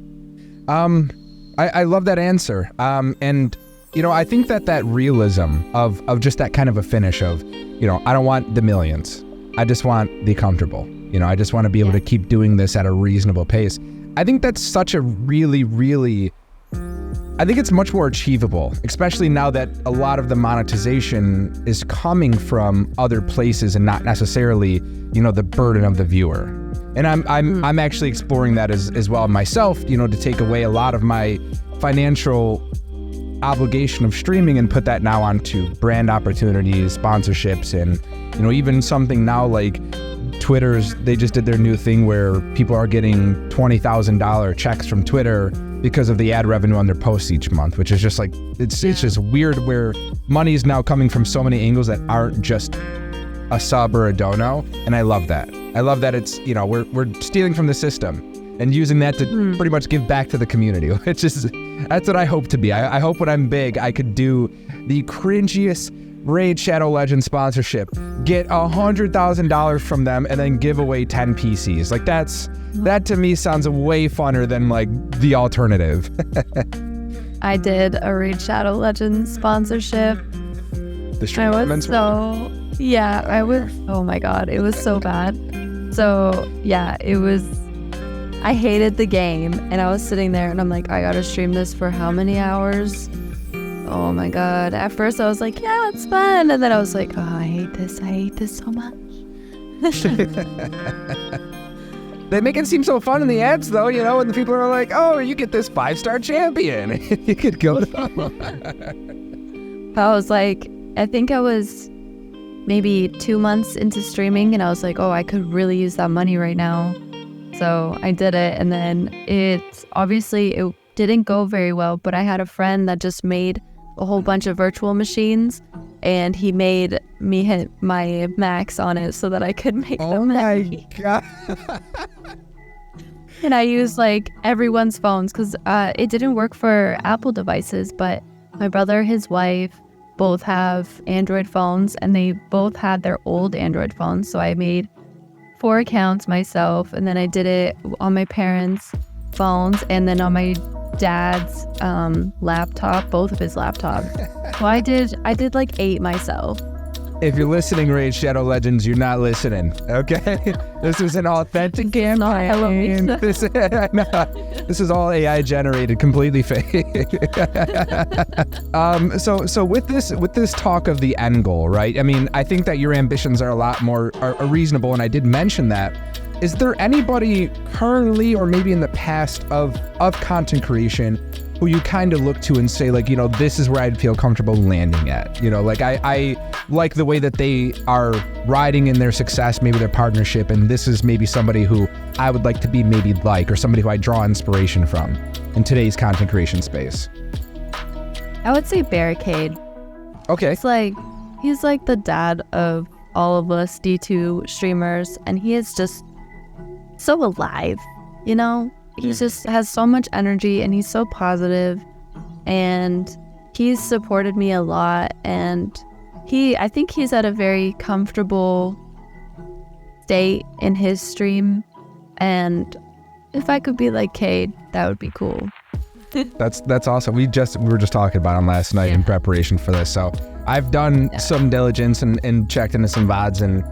I love that answer. And I think that realism of just that kind of a finish of, I don't want the millions. I just want the comfortable. I just want to be able to keep doing this at a reasonable pace. I think that's such a really, really, I think it's much more achievable, especially now that a lot of the monetization is coming from other places and not necessarily, the burden of the viewer. And I'm actually exploring that as well myself, to take away a lot of my financial obligation of streaming and put that now onto brand opportunities, sponsorships, and, even something now like Twitter's, they just did their new thing where people are getting $20,000 checks from Twitter because of the ad revenue on their posts each month, which is just it's just weird where money is now coming from so many angles that aren't just a sub or a dono. And I love that. I love that it's, we're stealing from the system and using that to pretty much give back to the community, which is, that's what I hope to be. I hope when I'm big, I could do the cringiest Raid Shadow Legends sponsorship, get $100,000 from them, and then give away 10 PCs. That to me sounds way funner than the alternative. I did a Raid Shadow Legends sponsorship. The stream elements oh my god, it was so bad. So yeah, I hated the game, and I was sitting there and I'm like, I gotta stream this for how many hours? Oh my god. At first I was like, yeah, it's fun. And then I was like, oh, I hate this so much. They make it seem so fun in the ads though, and the people are like, oh, you get this 5-star champion. You could go to them. I think I was maybe 2 months into streaming, and I was like, oh, I could really use that money right now. So I did it, and then it didn't go very well, but I had a friend that just made a whole bunch of virtual machines, and he made me hit my max on it so that I could make the money. Oh my god. And I used everyone's phones because it didn't work for Apple devices, but my brother, his wife, both have Android phones, and they both had their old Android phones. So I made 4 accounts myself, and then I did it on my parents' phones and then on my dad's laptop, both of his laptops. So I did 8 myself. If you're listening, Raid Shadow Legends, you're not listening, okay? This was an authentic campaign. This is all AI generated, completely fake. So with this talk of the end goal, right? I mean, I think that your ambitions are a lot more are reasonable, and I did mention that. is there anybody currently or maybe in the past of content creation who you kind of look to and say, like, this is where I'd feel comfortable landing at? Like I like the way that they are riding in their success, maybe their partnership, and this is maybe somebody who I would like to be maybe like, or somebody who I draw inspiration from in today's content creation space. I would say Barricade. Okay. He's like the dad of all of us D2 streamers, and he is just so alive, He just has so much energy, and he's so positive, and he's supported me a lot, and I think he's at a very comfortable state in his stream, and if I could be like Cade, that would be cool. That's awesome. We were just talking about him last night in preparation for this, so I've done some diligence and checked into some VODs, and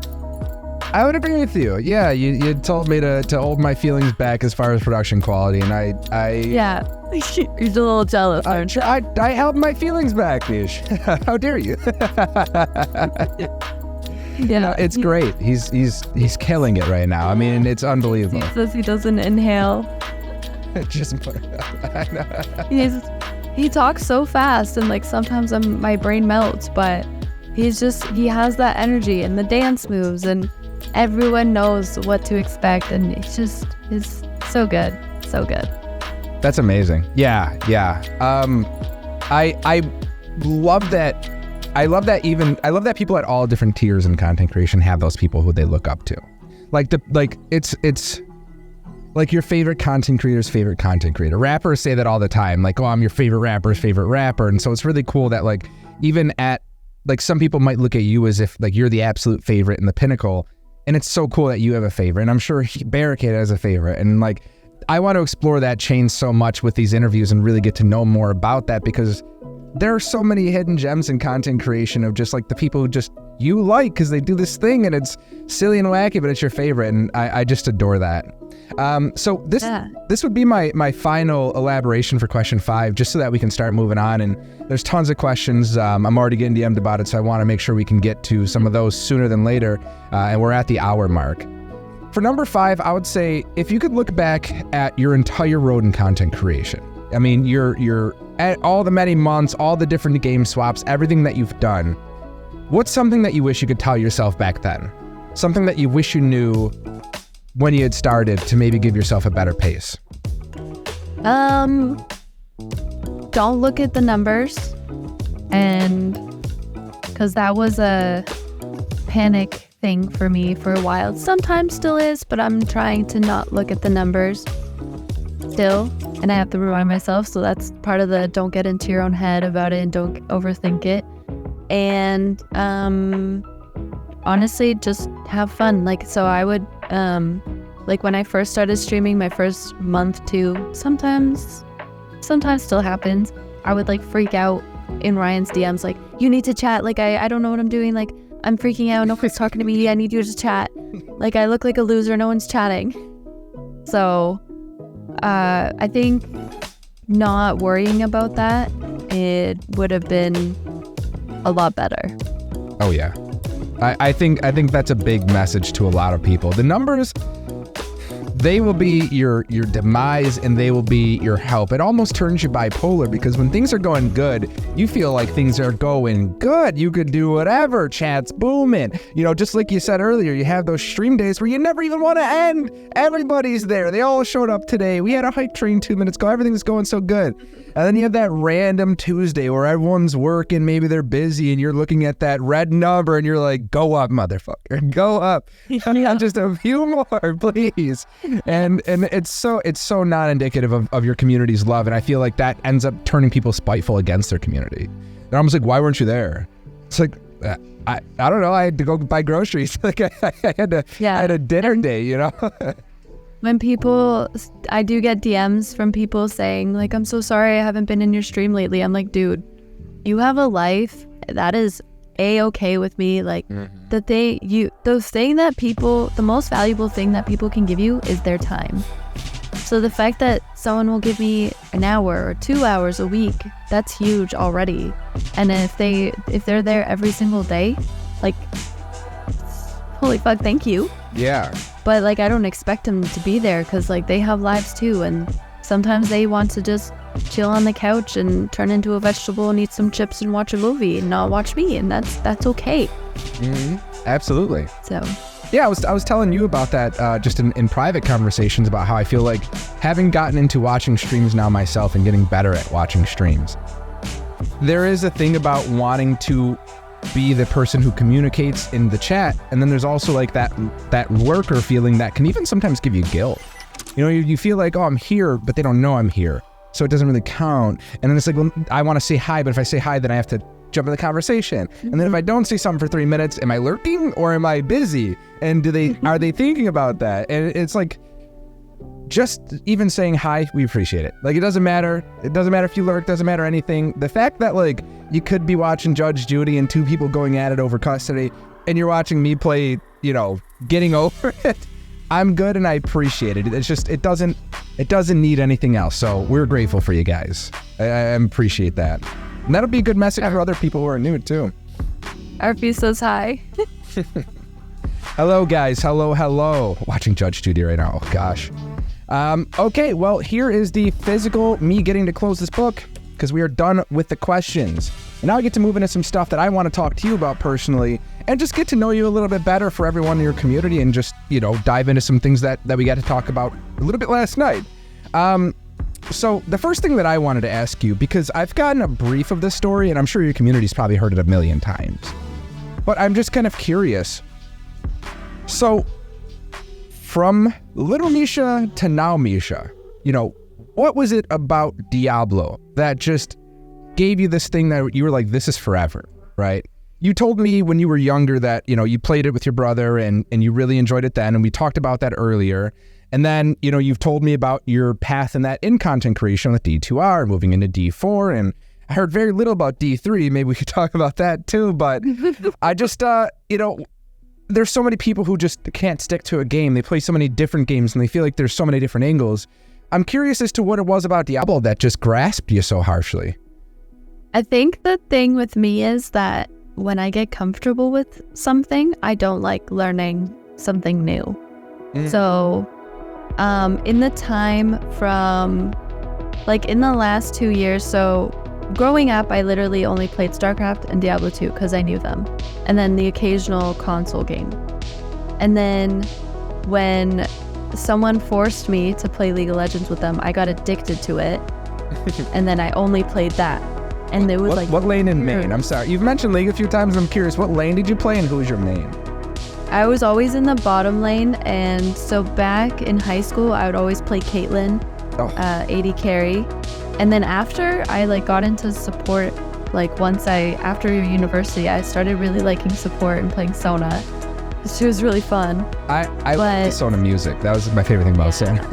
I would agree with you. Yeah, you told me to hold my feelings back as far as production quality, and I yeah, you're a little jealous, aren't you? I held my feelings back, Nish. How dare you? Yeah, it's great. He's killing it right now. I mean, it's unbelievable. He says he doesn't inhale. Just he talks so fast, and like sometimes my brain melts, but he has that energy and the dance moves, and everyone knows what to expect, and it's so good. That's amazing. Yeah. I love that. I love that people at all different tiers in content creation have those people who they look up to. It's like your favorite content creator's favorite content creator. Rappers say that all the time, like, oh, I'm your favorite rapper's favorite rapper. And so it's really cool that, like, even at, like, some people might look at you as if, like, you're the absolute favorite and the pinnacle. And it's so cool that you have a favorite. And I'm sure Barricade has a favorite. And, like, I want to explore that chain so much with these interviews and really get to know more about that, because there are so many hidden gems in content creation of just, like, the people who just you like because they do this thing and it's silly and wacky, but it's your favorite. And I just adore that. So this would be my final elaboration for question 5, just so that we can start moving on. And there's tons of questions. I'm already getting DM'd about it, so I want to make sure we can get to some of those sooner than later. And we're at the hour mark. For number 5, I would say, if you could look back at your entire road in content creation, I mean, you're at all the many months, all the different game swaps, everything that you've done, what's something that you wish you could tell yourself back then? Something that you wish you knew when you had started to maybe give yourself a better pace? Don't look at the numbers, and because that was a panic thing for me for a while. Sometimes still is, but I'm trying to not look at the numbers still, and I have to remind myself. So that's part of the don't get into your own head about it and don't overthink it. And honestly, just have fun. Like, so I would like when I first started streaming, my first month too, sometimes still happens, I would like freak out in Ryan's DMs, like, you need to chat, like I don't know what I'm doing, like I'm freaking out, nobody's talking to me, I need you to chat, like I look like a loser, no one's chatting. So I think not worrying about that, it would have been a lot better. Oh yeah, I think that's a big message to a lot of people. The numbers, they will be your demise and they will be your help. It almost turns you bipolar, because when things are going good, you feel like things are going good. You could do whatever, chat's booming. You know, just like you said earlier, you have those stream days where you never even want to end. Everybody's there. They all showed up today. We had a hype train 2 minutes ago. Everything's going so good. And then you have that random Tuesday where everyone's working, maybe they're busy, and you're looking at that red number and you're like, go up, motherfucker, go up. Just a few more, please. And it's so not indicative of your community's love. And I feel like that ends up turning people spiteful against their community. They're almost like, why weren't you there? It's like, I don't know. I had to go buy groceries. Like I had a dinner day, you know? When I do get DMs from people saying like, I'm so sorry I haven't been in your stream lately. I'm like, dude, you have a life. That is A-okay with me. Like the most valuable thing that people can give you is their time. So the fact that someone will give me an hour or 2 hours a week, that's huge already. And if they're there every single day, like, holy fuck, thank you. Yeah. but like I don't expect them to be there because like they have lives too, and sometimes they want to just chill on the couch and turn into a vegetable and eat some chips and watch a movie and not watch me, and that's okay. Absolutely. So yeah, I was telling you about that just in private conversations about how I feel like having gotten into watching streams now myself and getting better at watching streams, there is a thing about wanting to be the person who communicates in the chat, and then there's also like that lurker feeling that can even sometimes give you guilt. You know, you feel like, oh, I'm here, but they don't know I'm here, so it doesn't really count. And then it's like, well, I want to say hi, but if I say hi, then I have to jump in the conversation. And then if I don't say something for 3 minutes, am I lurking or am I busy? And are they thinking about that? And it's like, just even saying hi, we appreciate it. Like, it doesn't matter. It doesn't matter if you lurk, doesn't matter anything. The fact that like you could be watching Judge Judy and two people going at it over custody, and you're watching me play, you know, getting over it. I'm good and I appreciate it. It's just, it doesn't need anything else. So we're grateful for you guys. I appreciate that. And that'll be a good message for other people who are new too. RP says hi. Hello guys, hello. Watching Judge Judy right now, oh gosh. Okay, well here is the physical me getting to close this book because we are done with the questions. And now I get to move into some stuff that I want to talk to you about personally and just get to know you a little bit better for everyone in your community and just, you know, dive into some things that we got to talk about a little bit last night. So the first thing that I wanted to ask you, because I've gotten a brief of this story and I'm sure your community's probably heard it a million times, but I'm just kind of curious. So from little Misha to now Misha, you know, what was it about Diablo that just gave you this thing that you were like, this is forever, right? You told me when you were younger that, you know, you played it with your brother and you really enjoyed it then. And we talked about that earlier. And then, you know, you've told me about your path in that in content creation with D2R, moving into D4. And I heard very little about D3. Maybe we could talk about that too. But I just, you know, there's so many people who just can't stick to a game. They play so many different games and they feel like there's so many different angles. I'm curious as to what it was about Diablo that just grasped you so harshly. I think the thing with me is that when I get comfortable with something, I don't like learning something new. So in the time from, like in the last 2 years, so growing up, I literally only played StarCraft and Diablo 2 because I knew them. And then the occasional console game. And then when someone forced me to play League of Legends with them, I got addicted to it. And then I only played that. And it was what lane in main? I'm sorry. You've mentioned League a few times. I'm curious, what lane did you play and who was your main? I was always in the bottom lane. And so back in high school, I would always play Caitlyn, AD carry. And then after I like got into support, like after university, I started really liking support and playing Sona. She was really fun. I love the Sona music. That was my favorite thing about Sona.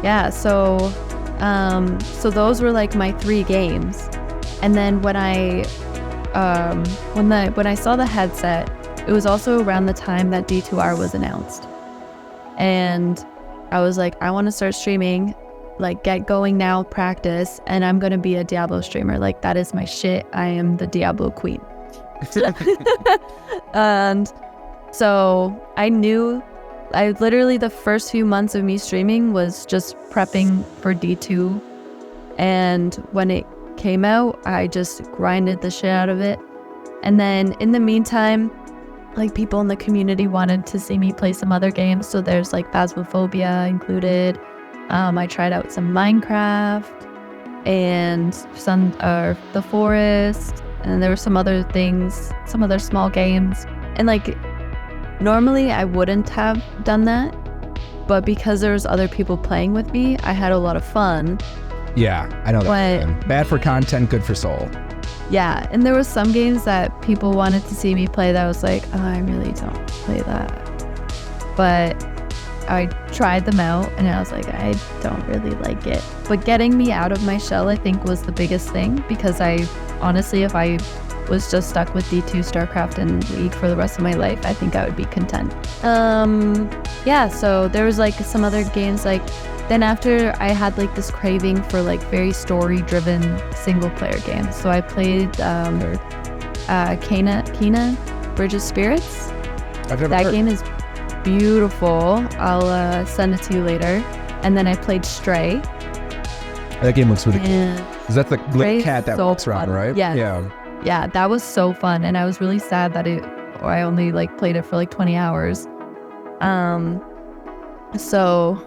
Yeah, so those were like my 3 games. And then when I saw the headset, it was also around the time that D2R was announced. And I was like, I want to start streaming, like get going now, practice, and I'm going to be a Diablo streamer. Like that is my shit. I am the Diablo queen. And so I knew, literally the first few months of me streaming was just prepping for D2. And when it came out, I just grinded the shit out of it. And then in the meantime, like people in the community wanted to see me play some other games. So there's like Phasmophobia included. I tried out some Minecraft and some The Forest. And there were some other things, some other small games. And like, normally I wouldn't have done that, but because there was other people playing with me, I had a lot of fun. Yeah, I know that. Bad for content, good for soul. Yeah, and there was some games that people wanted to see me play that I was like, oh, I really don't play that. But I tried them out and I was like, I don't really like it. But getting me out of my shell, I think, was the biggest thing, because I honestly, if I was just stuck with D2, StarCraft, and League for the rest of my life, I think I would be content. Yeah, so there was like some other games, like then after I had like this craving for like very story-driven single-player games. So I played Kena, Bridge of Spirits. I've never that heard. game is beautiful. I'll send it to you later. And then I played Stray. That game looks really cool. Is that the little cat that walks around, right? Yes. Yeah. Yeah, that was so fun. And I was really sad that I only like played it for like 20 hours. So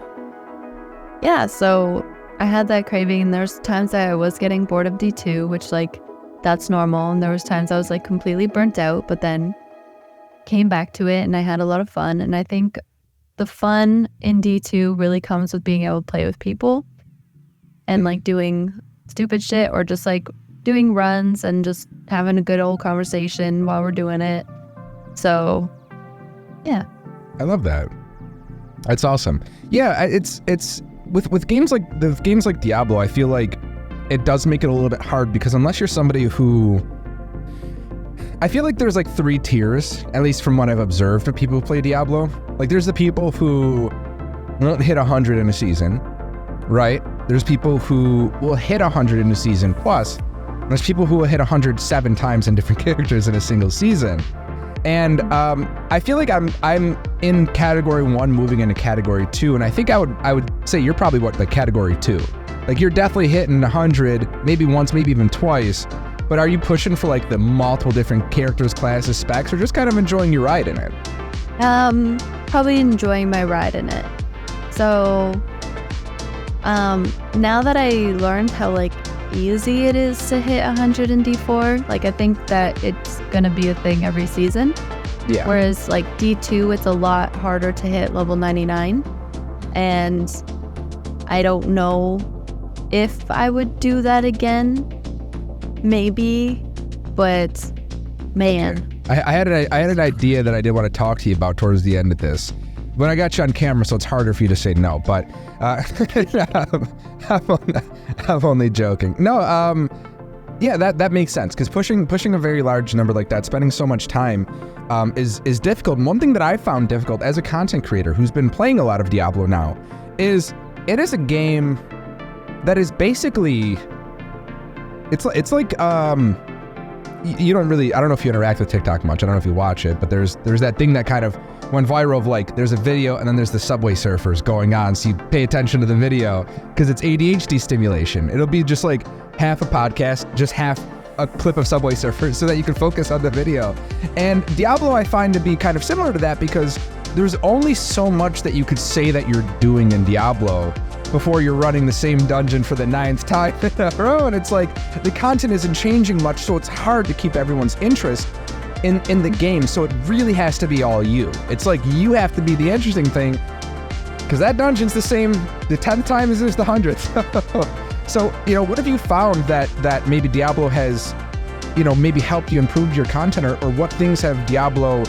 I had that craving, and there's times that I was getting bored of D2, which like that's normal. And there was times I was like completely burnt out, but then came back to it and I had a lot of fun. And I think the fun in D2 really comes with being able to play with people and like doing stupid shit or just like doing runs and just having a good old conversation while we're doing it. So, yeah. I love that. That's awesome. Yeah, it's with games like Diablo, I feel like it does make it a little bit hard because unless you're somebody who, I feel like there's like 3 tiers, at least from what I've observed of people who play Diablo. Like there's the people who won't hit 100 in a season, right? There's people who will hit 100 in a season plus. There's people who will hit 107 times in different characters in a single season. And I feel like I'm in category 1 moving into category 2, and I think I would say you're probably like category 2. Like you're definitely hitting 100, maybe once, maybe even twice. But are you pushing for like the multiple different characters, classes, specs, or just kind of enjoying your ride in it? Probably enjoying my ride in it. So now that I learned how like easy it is to hit 100 in D4, like I think that it's gonna be a thing every season. Yeah. Whereas like D2, it's a lot harder to hit level 99, and I don't know if I would do that again. Maybe, but man. I had an idea that I did want to talk to you about towards the end of this, but I got you on camera, so it's harder for you to say no. But I'm only joking. No, yeah, that makes sense because pushing a very large number like that, spending so much time, is difficult. And one thing that I found difficult as a content creator who's been playing a lot of Diablo now is it is a game that is basically. It's like you don't really, I don't know if you interact with TikTok much, I don't know if you watch it, but there's that thing that kind of went viral of like there's a video and then there's the subway surfers going on, so you pay attention to the video because it's ADHD stimulation. It'll be just like half a podcast, just half a clip of subway surfers so that you can focus on the video. And Diablo I find to be kind of similar to that because there's only so much that you could say that you're doing in Diablo before you're running the same dungeon for the 9th time in a row, and it's like the content isn't changing much, so it's hard to keep everyone's interest in the game, so it really has to be all you. It's like you have to be the interesting thing, because that dungeon's the same the 10th time as it is the 100th. So, you know, what have you found that maybe Diablo has, you know, maybe helped you improve your content, or what things have Diablo...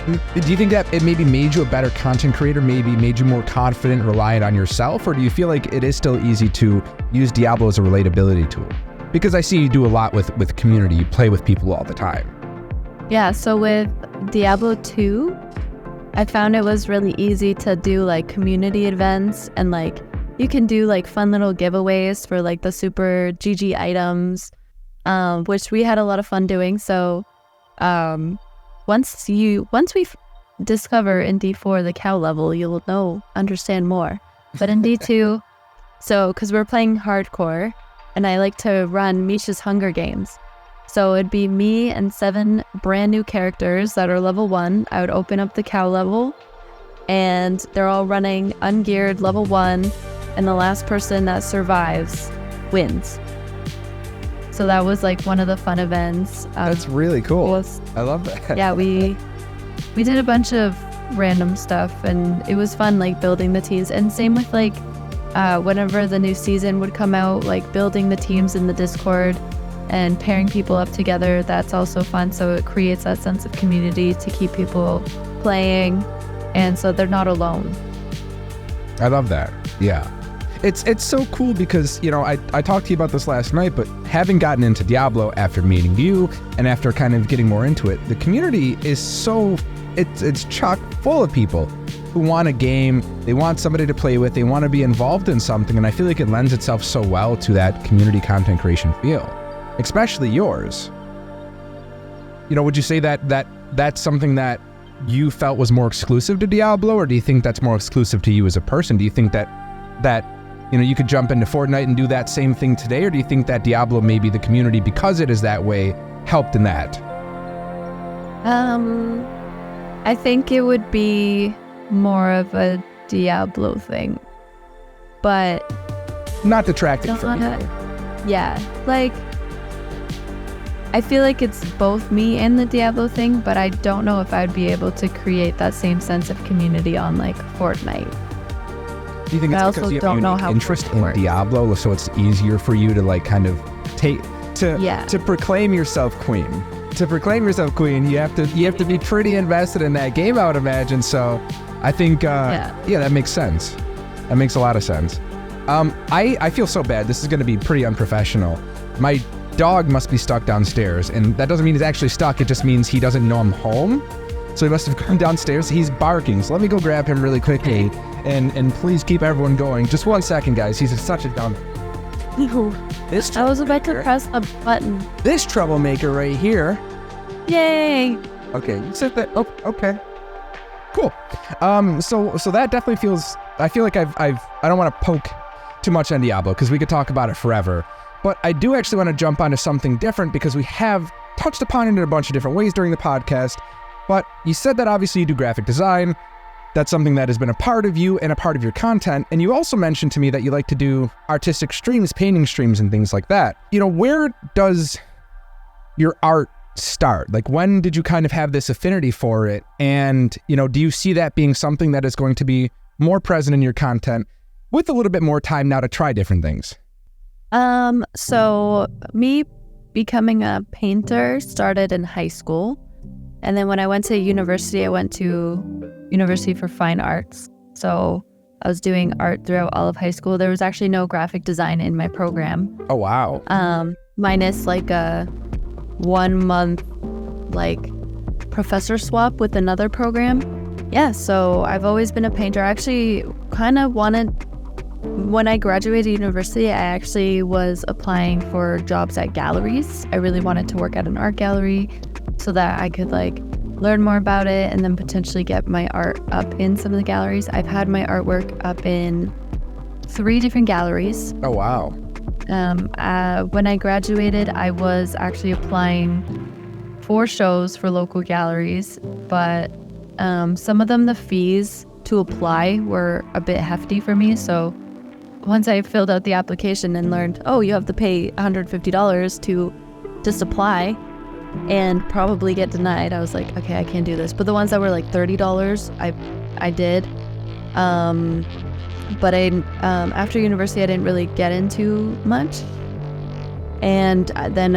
Do you think that it maybe made you a better content creator, maybe made you more confident, reliant on yourself, or do you feel like it is still easy to use Diablo as a relatability tool? Because I see you do a lot with community, you play with people all the time. Yeah, so with Diablo 2, I found it was really easy to do like community events, and like you can do like fun little giveaways for like the super GG items, which we had a lot of fun doing. So once we discover in D4 the cow level, you'll understand more. But in D2, so because we're playing hardcore, and I like to run Misha's Hunger Games. So it'd be me and 7 brand new characters that are level 1. I would open up the cow level, and they're all running ungeared level 1, and the last person that survives wins. So that was like one of the fun events. That's really cool. I love that. Yeah, we did a bunch of random stuff, and it was fun like building the teams. And same with like whenever the new season would come out, like building the teams in the Discord and pairing people up together. That's also fun. So it creates that sense of community to keep people playing, and so they're not alone. I love that. Yeah. It's so cool because, you know, I talked to you about this last night, but having gotten into Diablo after meeting you and after kind of getting more into it, the community is it's chock full of people who want a game, they want somebody to play with, they want to be involved in something, and I feel like it lends itself so well to that community content creation feel, especially yours. You know, would you say that that's something that you felt was more exclusive to Diablo, or do you think that's more exclusive to you as a person? Do you think that you could jump into Fortnite and do that same thing today, or do you think that Diablo, maybe the community, because it is that way, helped in that? I think it would be more of a Diablo thing, but not detracting from it. Yeah, like I feel like it's both me and the Diablo thing, but I don't know if I'd be able to create that same sense of community on like Fortnite. Do you think it's because you have a unique interest in Diablo, so it's easier for you to like kind of to proclaim yourself queen? To proclaim yourself queen, you have to be pretty invested in that game, I would imagine. So I think that makes sense. That makes a lot of sense. I feel so bad. This is going to be pretty unprofessional. My dog must be stuck downstairs, and that doesn't mean he's actually stuck. It just means he doesn't know I'm home. So he must have gone downstairs. He's barking. So let me go grab him really quickly, and please keep everyone going. Just 1 second, guys. He's such a dumb. I was about to press a button. This troublemaker right here. Yay! Okay, sit there. Oh, okay. Cool. So that definitely feels. I feel like I don't want to poke too much on Diablo because we could talk about it forever. But I do actually want to jump onto something different because we have touched upon it in a bunch of different ways during the podcast. But you said that obviously you do graphic design. That's something that has been a part of you and a part of your content. And you also mentioned to me that you like to do artistic streams, painting streams, and things like that. Where does your art start? Like, when did you kind of have this affinity for it? And, do you see that being something that is going to be more present in your content with a little bit more time now to try different things? So me becoming a painter started in high school. And then when I went to university, I went to University for Fine Arts. So I was doing art throughout all of high school. There was actually no graphic design in my program. Oh, wow. Minus like a 1 month like professor swap with another program. Yeah, so I've always been a painter. I actually kind of when I graduated university, I actually was applying for jobs at galleries. I really wanted to work at an art gallery so that I could like learn more about it and then potentially get my art up in some of the galleries. I've had my artwork up in 3 different galleries. Oh, wow. When I graduated, I was actually applying for shows for local galleries, but some of them, the fees to apply were a bit hefty for me. So once I filled out the application and learned, you have to pay $150 to just apply and probably get denied, I was like, okay, I can't do this. But the ones that were like $30, I did. But after university, I didn't really get into much. And then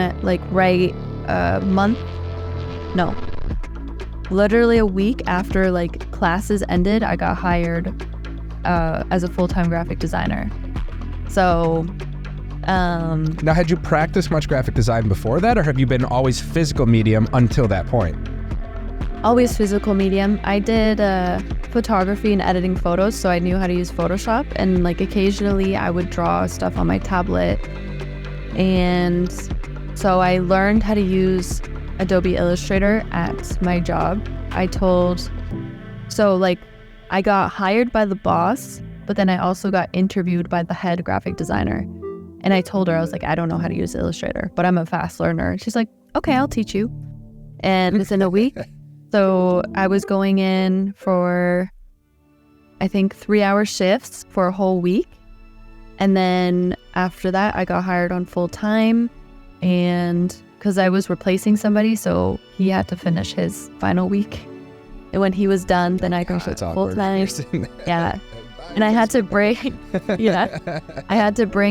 literally a week after like classes ended, I got hired as a full-time graphic designer. So now, had you practiced much graphic design before that, or have you been always physical medium until that point? Always physical medium. I did photography and editing photos, so I knew how to use Photoshop, and like occasionally I would draw stuff on my tablet. And so I learned how to use Adobe Illustrator at my job. I got hired by the boss, but then I also got interviewed by the head graphic designer. And I told her, I was like, I don't know how to use Illustrator, but I'm a fast learner. She's like, okay, I'll teach you. And within a week, so I was going in for, I think, 3-hour shifts for a whole week. And then after that, I got hired on full time, and because I was replacing somebody, so he had to finish his final week. And when he was done, then I got full time. Yeah. And I had to bring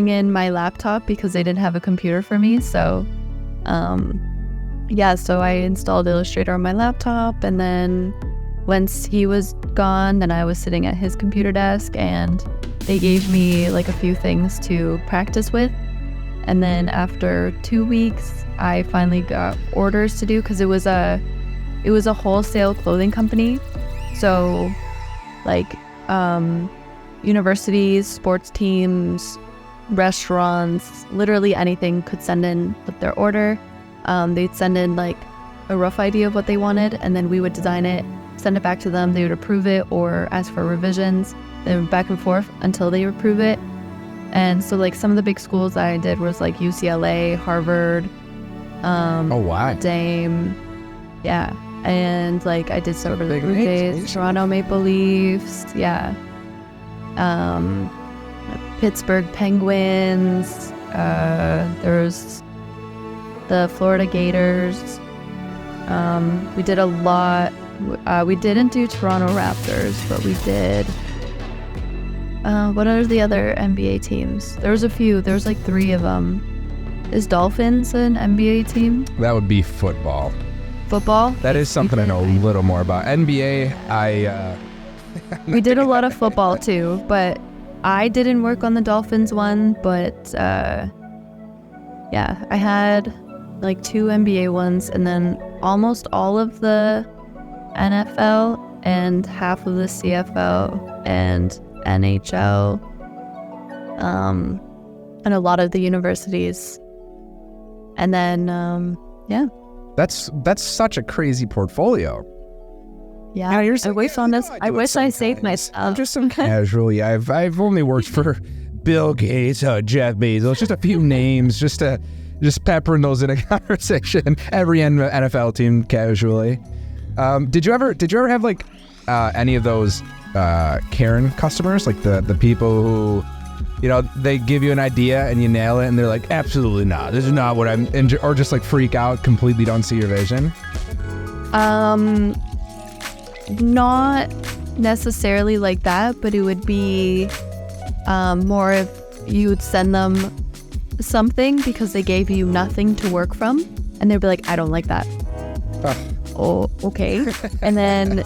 in my laptop because they didn't have a computer for me. So, so I installed Illustrator on my laptop, and then once he was gone, then I was sitting at his computer desk, and they gave me like a few things to practice with. And then after 2 weeks, I finally got orders to do, because it was a wholesale clothing company. So like universities, sports teams, restaurants, literally anything could send in with their order. They'd send in like a rough idea of what they wanted, and then we would design it, send it back to them. They would approve it or ask for revisions. Then back and forth until they approve it. And so like some of the big schools that I did was like UCLA, Harvard, Oh wow. Dame, yeah. And like I did some of the Blue Jays, Toronto Maple Leafs, yeah. Pittsburgh Penguins. There's the Florida Gators. We did a lot. We didn't do Toronto Raptors, but we did. What are the other NBA teams? There was a few. There's like 3 of them. Is Dolphins an NBA team? That would be football. Football? That is something I know a little more about. NBA, We did a lot of football too, but I didn't work on the Dolphins one, but yeah, I had like 2 NBA ones, and then almost all of the NFL and half of the CFL and NHL, and a lot of the universities. And then, yeah. That's such a crazy portfolio. Yeah, Yeah, you're I saying, wish yeah, on you this. know, I I do it wish I saved my sometimes. stuff. Just some casually. I've only worked for Bill Gates, Jeff Bezos, just a few names, just peppering those in a conversation. Every NFL team casually. Did you ever have like any of those Karen customers, like the people who, you know, they give you an idea and you nail it and they're like, absolutely not, this is not what I'm, or just like freak out, completely don't see your vision? Not necessarily like that, but it would be more if you would send them something because they gave you nothing to work from, and they'd be like, I don't like that. Oh, okay. And then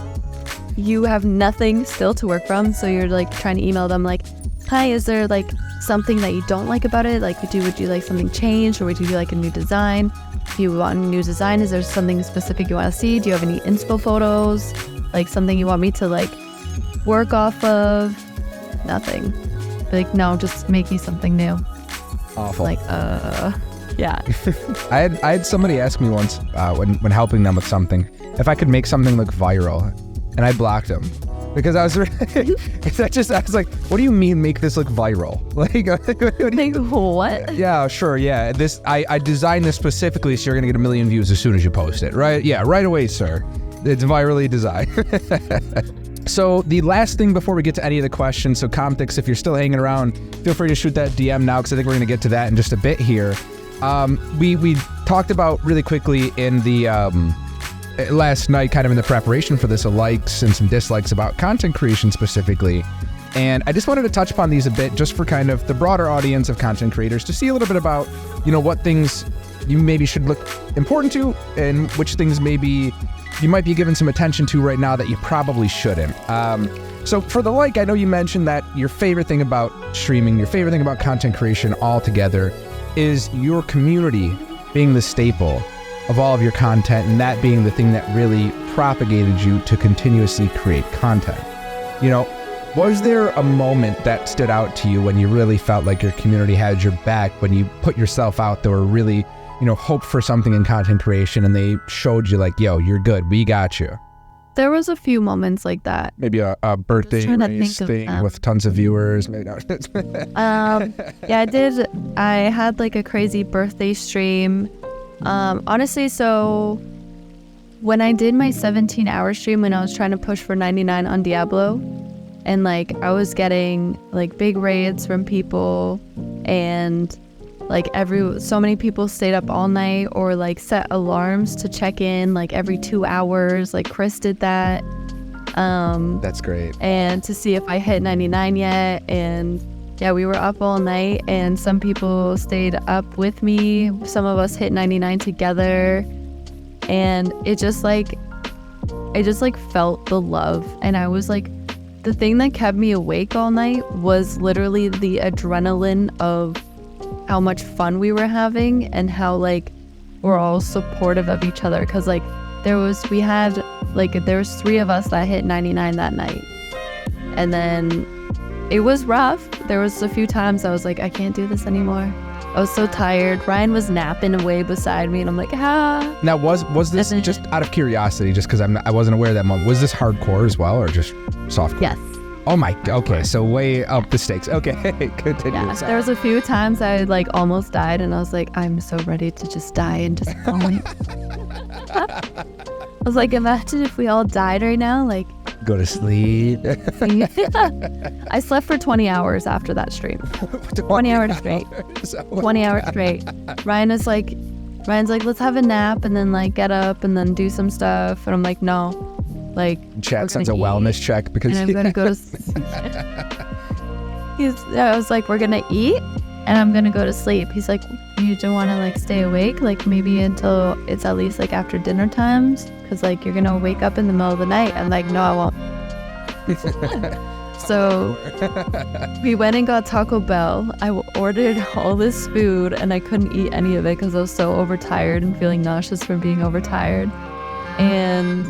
you have nothing still to work from, so you're like trying to email them like, hi, is there like something that you don't like about it? Like, would you like something changed, or would you like a new design? If you want a new design, is there something specific you want to see? Do you have any inspo photos? Like something you want me to like work off of? Nothing. Like, no, just make me something new. Awful. Like, yeah. I had somebody ask me once when helping them with something if I could make something look viral, and I blocked them because I was like, what do you mean make this look viral? Like, What? Yeah, sure, yeah. This I designed this specifically so you're gonna get 1 million views as soon as you post it, right? Yeah, right away, sir. It's virally designed. So the last thing before we get to any of the questions, so Comtix, if you're still hanging around, feel free to shoot that DM now, because I think we're going to get to that in just a bit here. We talked about really quickly in the last night, kind of in the preparation for this, likes and some dislikes about content creation specifically. And I just wanted to touch upon these a bit, just for kind of the broader audience of content creators to see a little bit about, you know, what things you maybe should look important to, and which things maybe you might be giving some attention to right now that you probably shouldn't. So for the like, I know you mentioned that your favorite thing about streaming, your favorite thing about content creation altogether is your community being the staple of all of your content, and that being the thing that really propagated you to continuously create content. You know, was there a moment that stood out to you when you really felt like your community had your back, when you put yourself out there, or really, you know, hoped for something in content creation and they showed you like, yo, you're good, we got you? There was a few moments like that. Maybe a birthday race thing with tons of viewers. Maybe not. Yeah, I did. I had like a crazy birthday stream. Honestly, so when I did my 17-hour stream, when I was trying to push for 99 on Diablo, and like I was getting like big raids from people, and like so many people stayed up all night or like set alarms to check in like every 2 hours. Like Chris did that. That's great. And to see if I hit 99 yet. And yeah, we were up all night, and some people stayed up with me. Some of us hit 99 together, and it just felt the love. And I was like, the thing that kept me awake all night was literally the adrenaline of how much fun we were having, and how like we're all supportive of each other. Cause like there was 3 of us that hit 99 that night, and then it was rough. There was a few times I was like, I can't do this anymore. I was so tired. Ryan was napping away beside me, and I'm like, ah. Now, was this just out of curiosity, just because I wasn't aware of that moment, was this hardcore as well, or just softcore? Yes. Oh my, okay, so way up the stakes. Okay, continue. Yeah, there was a few times I like almost died, and I was like, I'm so ready to just die and just vomit. I was like, imagine if we all died right now, like. Go to sleep. I slept for 20 hours after that stream. 20 hours straight. 20 hours straight. Ryan's like, let's have a nap and then like get up and then do some stuff. And I'm like, no. Like, Chad sends a wellness check because and I'm gonna go to. I was like, we're gonna eat and I'm gonna go to sleep. He's like, you don't want to like stay awake, like maybe until it's at least like after dinner times, because like you're gonna wake up in the middle of the night. I'm like, no, I won't. So we went and got Taco Bell. I ordered all this food and I couldn't eat any of it because I was so overtired and feeling nauseous from being overtired. And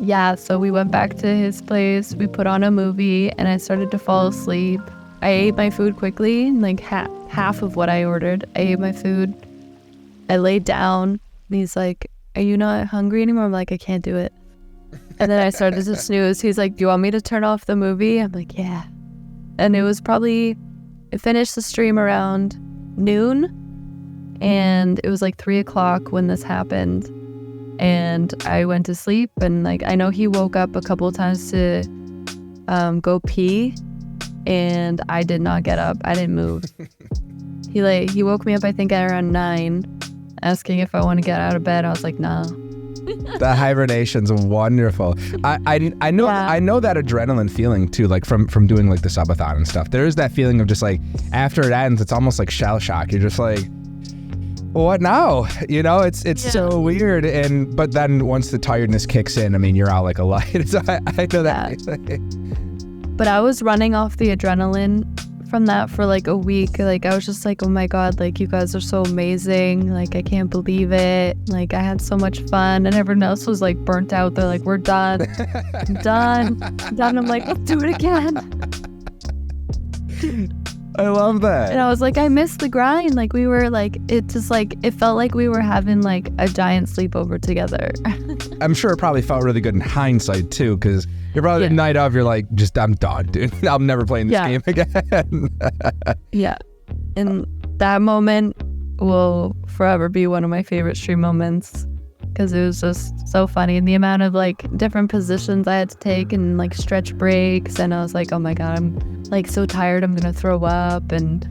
yeah, so we went back to his place. We put on a movie and I started to fall asleep. I ate my food quickly, like half of what I ordered. I ate my food. I laid down and he's like, are you not hungry anymore? I'm like, I can't do it. And then I started to snooze. He's like, do you want me to turn off the movie? I'm like, yeah. And it was probably, I finished the stream around noon and it was like 3:00 when this happened. And I went to sleep and like, I know he woke up a couple of times to go pee and I did not get up. I didn't move. He woke me up, I think at around 9, asking if I want to get out of bed. I was like, no. The hibernation's wonderful. I know I know that adrenaline feeling too, like from doing like the subathon and stuff. There is that feeling of just like after it ends, it's almost like shell shock. You're just like, what now? You know, it's so weird. But then once the tiredness kicks in, I mean, you're out like a light. So I know that. But I was running off the adrenaline from that for like a week. Like I was just like, oh my God, like you guys are so amazing. Like I can't believe it. Like I had so much fun and everyone else was like burnt out. They're like, we're done. I'm done. I'm like, let's do it again. I love that. And I was like, I missed the grind. Like we were like, it just like, it felt like we were having like a giant sleepover together. I'm sure it probably felt really good in hindsight too, because you're probably the night of, you're like, just, I'm done, dude. I'm never playing this game again. Yeah. And that moment will forever be one of my favorite stream moments because it was just so funny. And the amount of like different positions I had to take and like stretch breaks. And I was like, oh my God, I'm like so tired. I'm going to throw up. And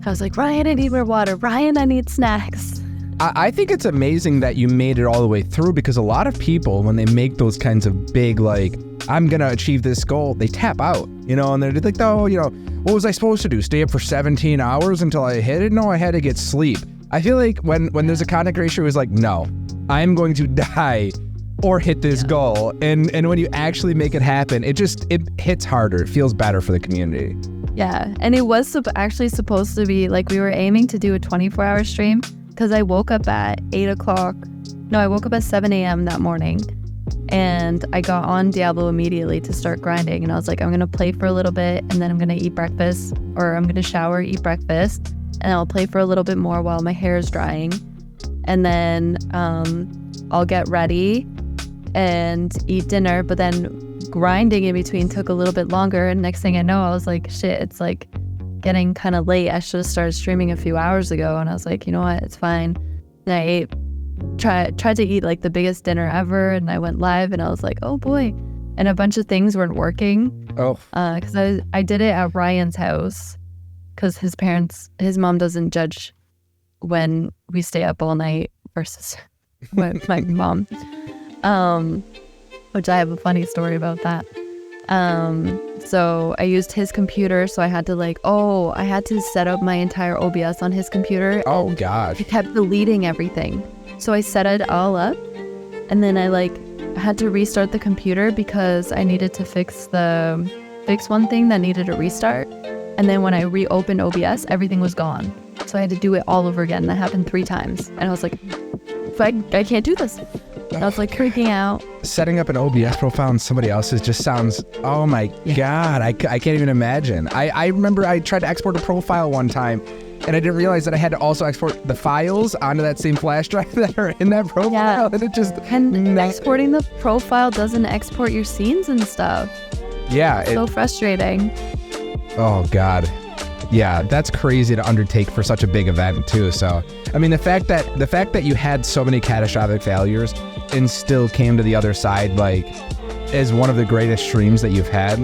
I was like, Ryan, I need more water. Ryan, I need snacks. I think it's amazing that you made it all the way through, because a lot of people, when they make those kinds of big, like, I'm going to achieve this goal, they tap out, you know, and they're like, oh, you know, what was I supposed to do? Stay up for 17 hours until I hit it? No, I had to get sleep. I feel like when there's a content creator who's like, no, I'm going to die or hit this goal. And when you actually make it happen, it hits harder. It feels better for the community. Yeah. And it was actually supposed to be like, we were aiming to do a 24-hour stream. Because I woke up at 8:00. No, I woke up at 7 a.m. that morning. And I got on Diablo immediately to start grinding. And I was like, I'm going to play for a little bit. And then I'm going to eat breakfast. Or I'm going to shower, eat breakfast. And I'll play for a little bit more while my hair is drying. And then I'll get ready and eat dinner. But then grinding in between took a little bit longer. And next thing I know, I was like, shit, it's like getting kind of late. I should have started streaming a few hours ago. And I was like, you know what, it's fine. And I tried to eat like the biggest dinner ever, and I went live and I was like, oh boy. And a bunch of things weren't working. Oh. Because I did it at Ryan's house because his mom doesn't judge when we stay up all night versus my mom. Which I have a funny story about that. So I used his computer, so I had to set up my entire OBS on his computer. Oh gosh. He kept deleting everything. So I set it all up, and then I had to restart the computer because I needed to fix one thing that needed a restart. And then when I reopened OBS, everything was gone. So I had to do it all over again. That happened 3 times. And I was like, I can't do this. I was like freaking out. Setting up an OBS profile on somebody else's just sounds, oh my God, I can't even imagine. I remember I tried to export a profile one time and I didn't realize that I had to also export the files onto that same flash drive that are in that profile. Yeah. And it just... And exporting the profile doesn't export your scenes and stuff. Yeah. So frustrating. Oh God. Yeah, that's crazy to undertake for such a big event too. So, I mean, the fact that you had so many catastrophic failures and still came to the other side, like, as one of the greatest streams that you've had,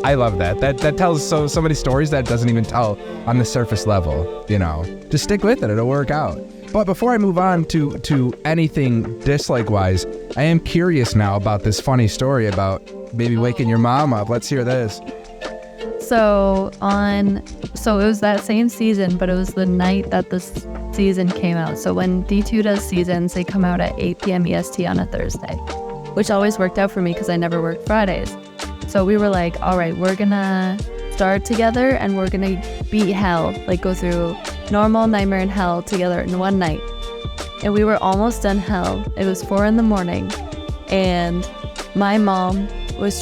I love that. That tells so many stories that doesn't even tell on the surface level. You know, just stick with it; it'll work out. But before I move on to anything dislike-wise, I am curious now about this funny story about maybe waking your mom up. Let's hear this. So it was that same season, but it was the night that this season came out. So when D2 does seasons, they come out at 8 p.m. EST on a Thursday, which always worked out for me because I never worked Fridays. So we were like, all right, we're gonna start together and we're gonna beat hell, like go through normal, nightmare, and hell together in one night. And we were almost done hell. It was 4 a.m. and my mom was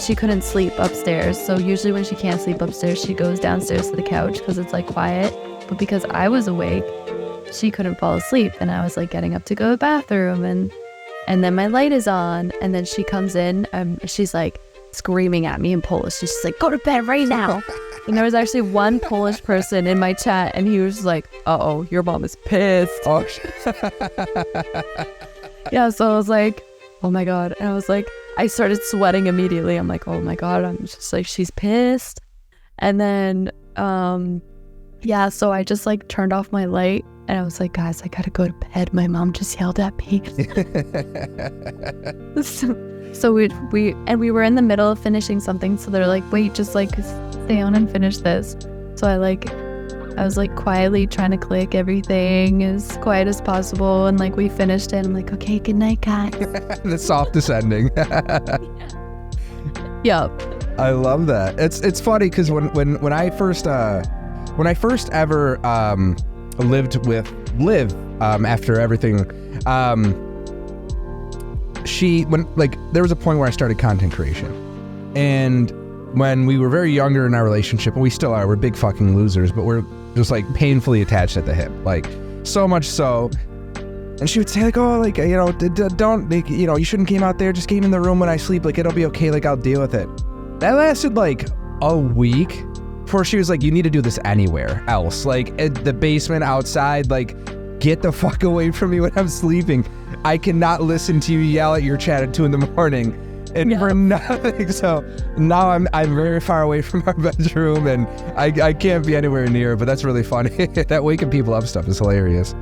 she couldn't sleep upstairs. So usually when she can't sleep upstairs, she goes downstairs to the couch because it's like quiet. But because I was awake, she couldn't fall asleep. And I was like getting up to go to the bathroom and then my light is on. And then she comes in and she's like screaming at me in Polish. She's just like, go to bed right now. And there was actually one Polish person in my chat and he was just like, uh-oh, your mom is pissed. Oh, yeah, so I was like, oh my God. And I was like, I started sweating immediately. I'm like, oh my God. I'm just like, she's pissed. And then, so I just like turned off my light and I was like, guys, I gotta go to bed. My mom just yelled at me. So we were in the middle of finishing something. So they're like, wait, just like stay on and finish this. So I was like quietly trying to click everything as quiet as possible. And like we finished it. I'm like, okay, good night, guys. The softest ending. Yep. I love that. It's funny because when I first ever lived with Liv after everything, there was a point where I started content creation, and when we were very younger in our relationship, and we still are, we're big fucking losers, but we're just like painfully attached at the hip, like so much so. And she would say like, oh, like, you know, don't, like, you know, you shouldn't game out there, just game in the room when I sleep, like it'll be okay, like I'll deal with it. That lasted like a week before she was like, you need to do this anywhere else, like at the basement, outside, like get the fuck away from me when I'm sleeping. I cannot listen to you yell at your chat at 2 a.m. and for nothing. So now I'm very far away from our bedroom and I can't be anywhere near, but that's really funny. That waking people up stuff is hilarious.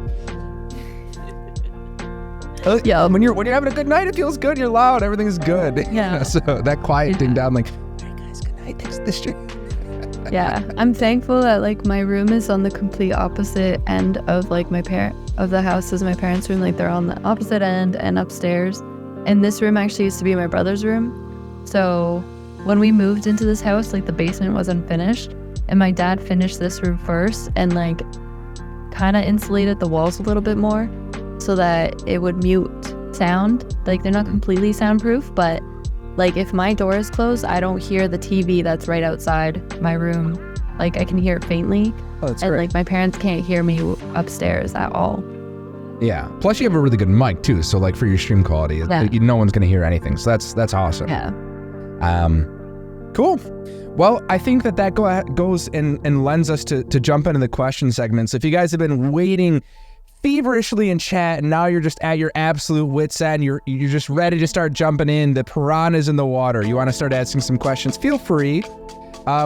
Yeah, when you're having a good night, it feels good, you're loud, everything is good. Yeah. So that quieting down, like, all right guys, good night, thanks for the stream. Yeah, I'm thankful that like my room is on the complete opposite end of like of the house as my parents' room. Like they're on the opposite end and upstairs. And this room actually used to be my brother's room. So when we moved into this house, like the basement wasn't finished, and my dad finished this room first and like kind of insulated the walls a little bit more so that it would mute sound. Like they're not completely soundproof, but like if my door is closed, I don't hear the TV that's right outside my room. Like I can hear it faintly. Oh, that's and great. Like my parents can't hear me upstairs at all. Yeah. Plus you have a really good mic too, so like for your stream quality, no one's gonna hear anything. So that's awesome. Yeah. Cool. Well, I think that goes and lends us to jump into the question segments. If you guys have been waiting feverishly in chat and now you're just at your absolute wit's end, you're just ready to start jumping in, the piranha's in the water, you want to start asking some questions, feel free.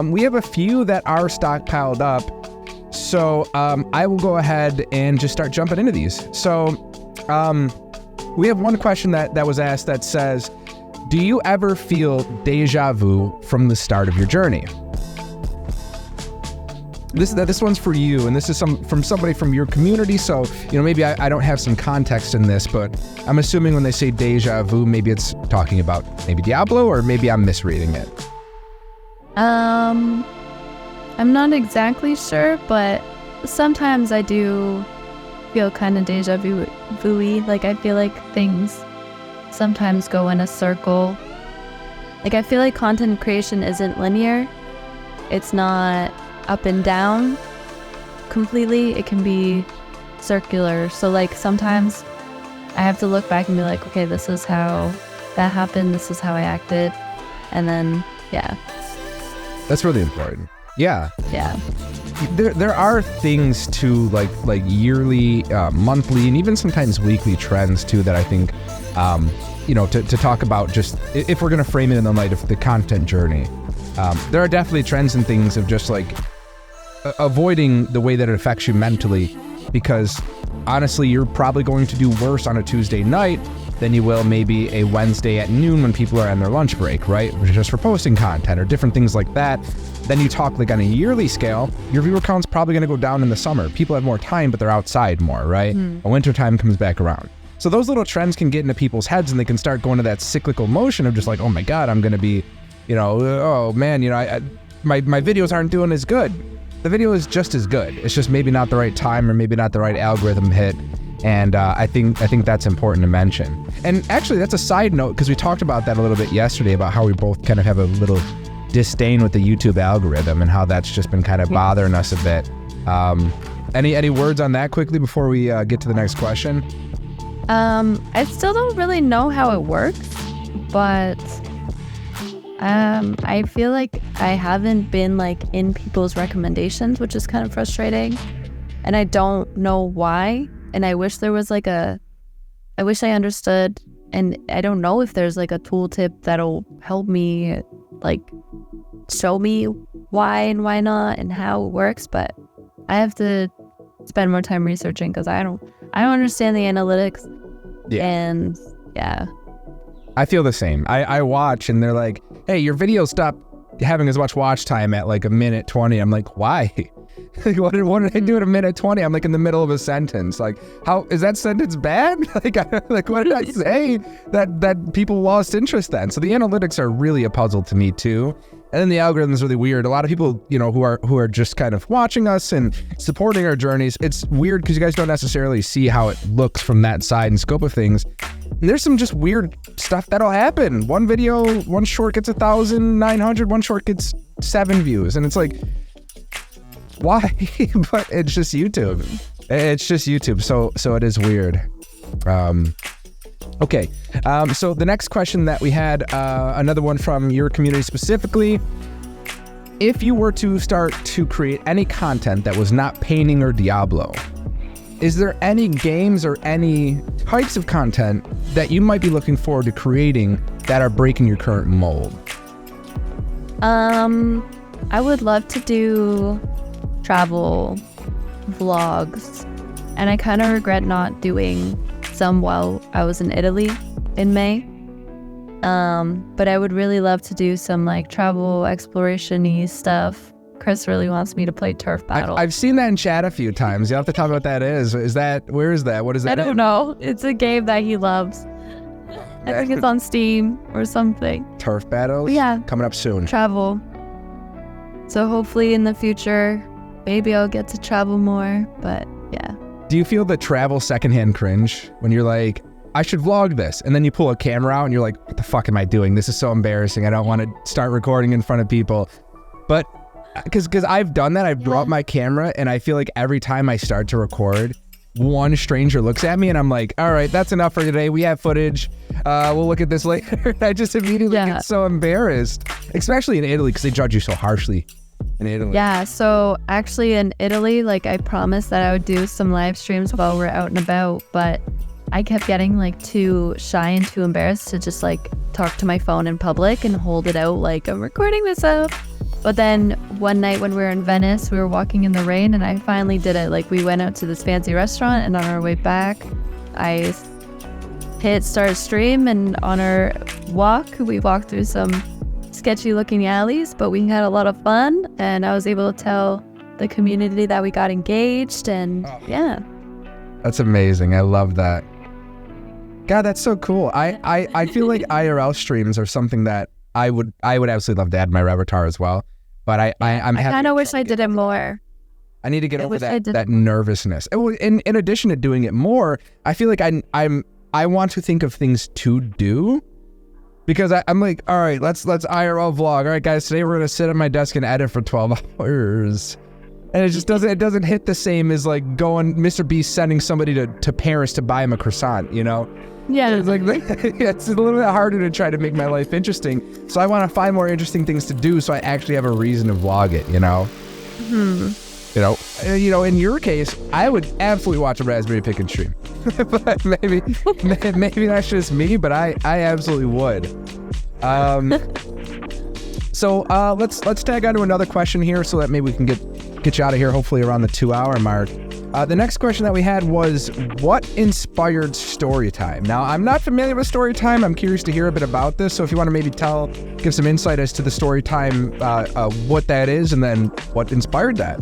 We have a few that are stockpiled up, so I will go ahead and just start jumping into these. So we have one question that was asked that says, do you ever feel deja vu from the start of your journey? This one's for you, and this is from somebody from your community, so, you know, maybe I don't have some context in this, but I'm assuming when they say deja vu, maybe it's talking about maybe Diablo, or maybe I'm misreading it. I'm not exactly sure, but sometimes I do feel kind of deja vu-y. Like I feel like things sometimes go in a circle. Like, I feel like content creation isn't linear. It's not up and down completely. It can be circular. So like sometimes I have to look back and be like, okay, this is how that happened. This is how I acted. And then, yeah. That's really important. Yeah. Yeah. There are things to like yearly, monthly, and even sometimes weekly trends too that I think, to talk about, just if we're going to frame it in the light of the content journey. There are definitely trends and things of just like avoiding the way that it affects you mentally, because honestly, you're probably going to do worse on a Tuesday night than you will maybe a Wednesday at noon when people are on their lunch break, right? Just for posting content or different things like that. Then you talk like on a yearly scale, your viewer count's probably going to go down in the summer. People have more time, but they're outside more, right? A winter time comes back around. So those little trends can get into people's heads, and they can start going to that cyclical motion of just like, oh my God, I'm going to be, oh man, my videos aren't doing as good. The video is just as good. It's just maybe not the right time or maybe not the right algorithm hit. And I think that's important to mention. And actually, that's a side note, because we talked about that a little bit yesterday, about how we both kind of have a little disdain with the YouTube algorithm and how that's just been kind of bothering us a bit. Any words on that quickly before we get to the next question? I still don't really know how it works, but I feel like I haven't been like in people's recommendations, which is kind of frustrating, and I don't know why. And I wish there was like I wish I understood, and I don't know if there's like a tooltip that'll help me, like show me why and why not and how it works. But I have to spend more time researching, because I don't understand the analytics. Yeah. And yeah. I feel the same. I watch and they're like, hey, your video stopped having as much watch time at like a minute 20. I'm like, why? Like, what did I do at a minute 20? I'm like in the middle of a sentence. Like, how is that sentence bad? Like what did I say that people lost interest then? So the analytics are really a puzzle to me too. And then the algorithm is really weird. A lot of people, who are just kind of watching us and supporting our journeys, it's weird because you guys don't necessarily see how it looks from that side and scope of things. And there's some just weird stuff that'll happen. One video, one short gets 1,900, one short gets 7 views. And it's like, why? But it's just YouTube. It's just YouTube. So it is weird. Okay, so the next question that we had, another one from your community specifically. If you were to start to create any content that was not painting or Diablo, is there any games or any types of content that you might be looking forward to creating that are breaking your current mold? I would love to do travel vlogs, and I kind of regret not doing some while I was in Italy in May. But I would really love to do some like travel exploration-y stuff. Chris really wants me to play Turf Battle. I've seen that in chat a few times. You have to tell me what that is. Where is that? What is that? I don't know. It's a game that he loves. I think it's on Steam or something. Turf Battles? Yeah. Coming up soon. Travel. So hopefully in the future, maybe I'll get to travel more, but yeah. Do you feel the travel secondhand cringe when you're like, I should vlog this, and then you pull a camera out and you're like, what the fuck am I doing? This is so embarrassing. I don't want to start recording in front of people. But because I've done that, I've brought my camera, and I feel like every time I start to record, one stranger looks at me and I'm like, all right, that's enough for today. We have footage. We'll look at this later. I just immediately get so embarrassed, especially in Italy, because they judge you so harshly. In Italy. Yeah, so actually in Italy, like I promised that I would do some live streams while we're out and about, but I kept getting like too shy and too embarrassed to just like talk to my phone in public and hold it out like I'm recording this up. But then one night when we were in Venice, we were walking in the rain and I finally did it. Like we went out to this fancy restaurant, and on our way back, I hit start stream, and on our walk, we walked through some sketchy looking alleys, but we had a lot of fun, and I was able to tell the community that we got engaged, and yeah. That's amazing. I love that. God, that's so cool. I feel like IRL streams are something that I would absolutely love to add to my repertoire as well. But I'm happy. I kind of wish I did it more. I need to get over that nervousness. In addition to doing it more, I feel like I want to think of things to do. Because I'm like, all right, let's IRL vlog. All right, guys, today we're gonna sit at my desk and edit for 12 hours. And it just doesn't hit the same as like going Mr. Beast sending somebody to Paris to buy him a croissant, you know? Yeah. It's like it's a little bit harder to try to make my life interesting. So I want to find more interesting things to do so I actually have a reason to vlog it, you know? You know, in your case, I would absolutely watch a Raspberry Pickin' stream. But maybe that's just me, but I absolutely would. So let's tag on to another question here so that maybe we can get you out of here hopefully around the 2-hour mark. The next question that we had was, what inspired story time? Now, I'm not familiar with story time. I'm curious to hear a bit about this. So if you want to maybe give some insight as to the story time, what that is, and then what inspired that.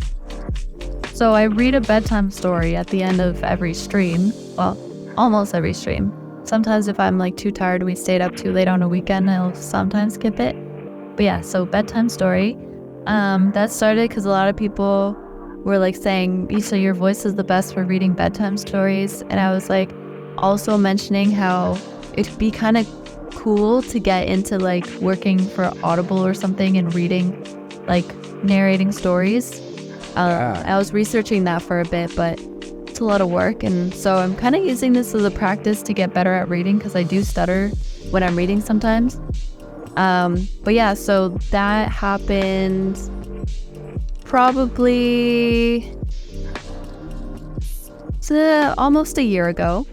So I read a bedtime story at the end of every stream. Well, almost every stream. Sometimes if I'm like too tired, we stayed up too late on a weekend, I'll sometimes skip it. But yeah, so bedtime story. That started because a lot of people were like saying, Isha, your voice is the best for reading bedtime stories. And I was like also mentioning how it'd be kind of cool to get into like working for Audible or something and reading, like narrating stories. I was researching that for a bit, but it's a lot of work. And so I'm kind of using this as a practice to get better at reading because I do stutter when I'm reading sometimes. But yeah, so that happened probably almost a year ago.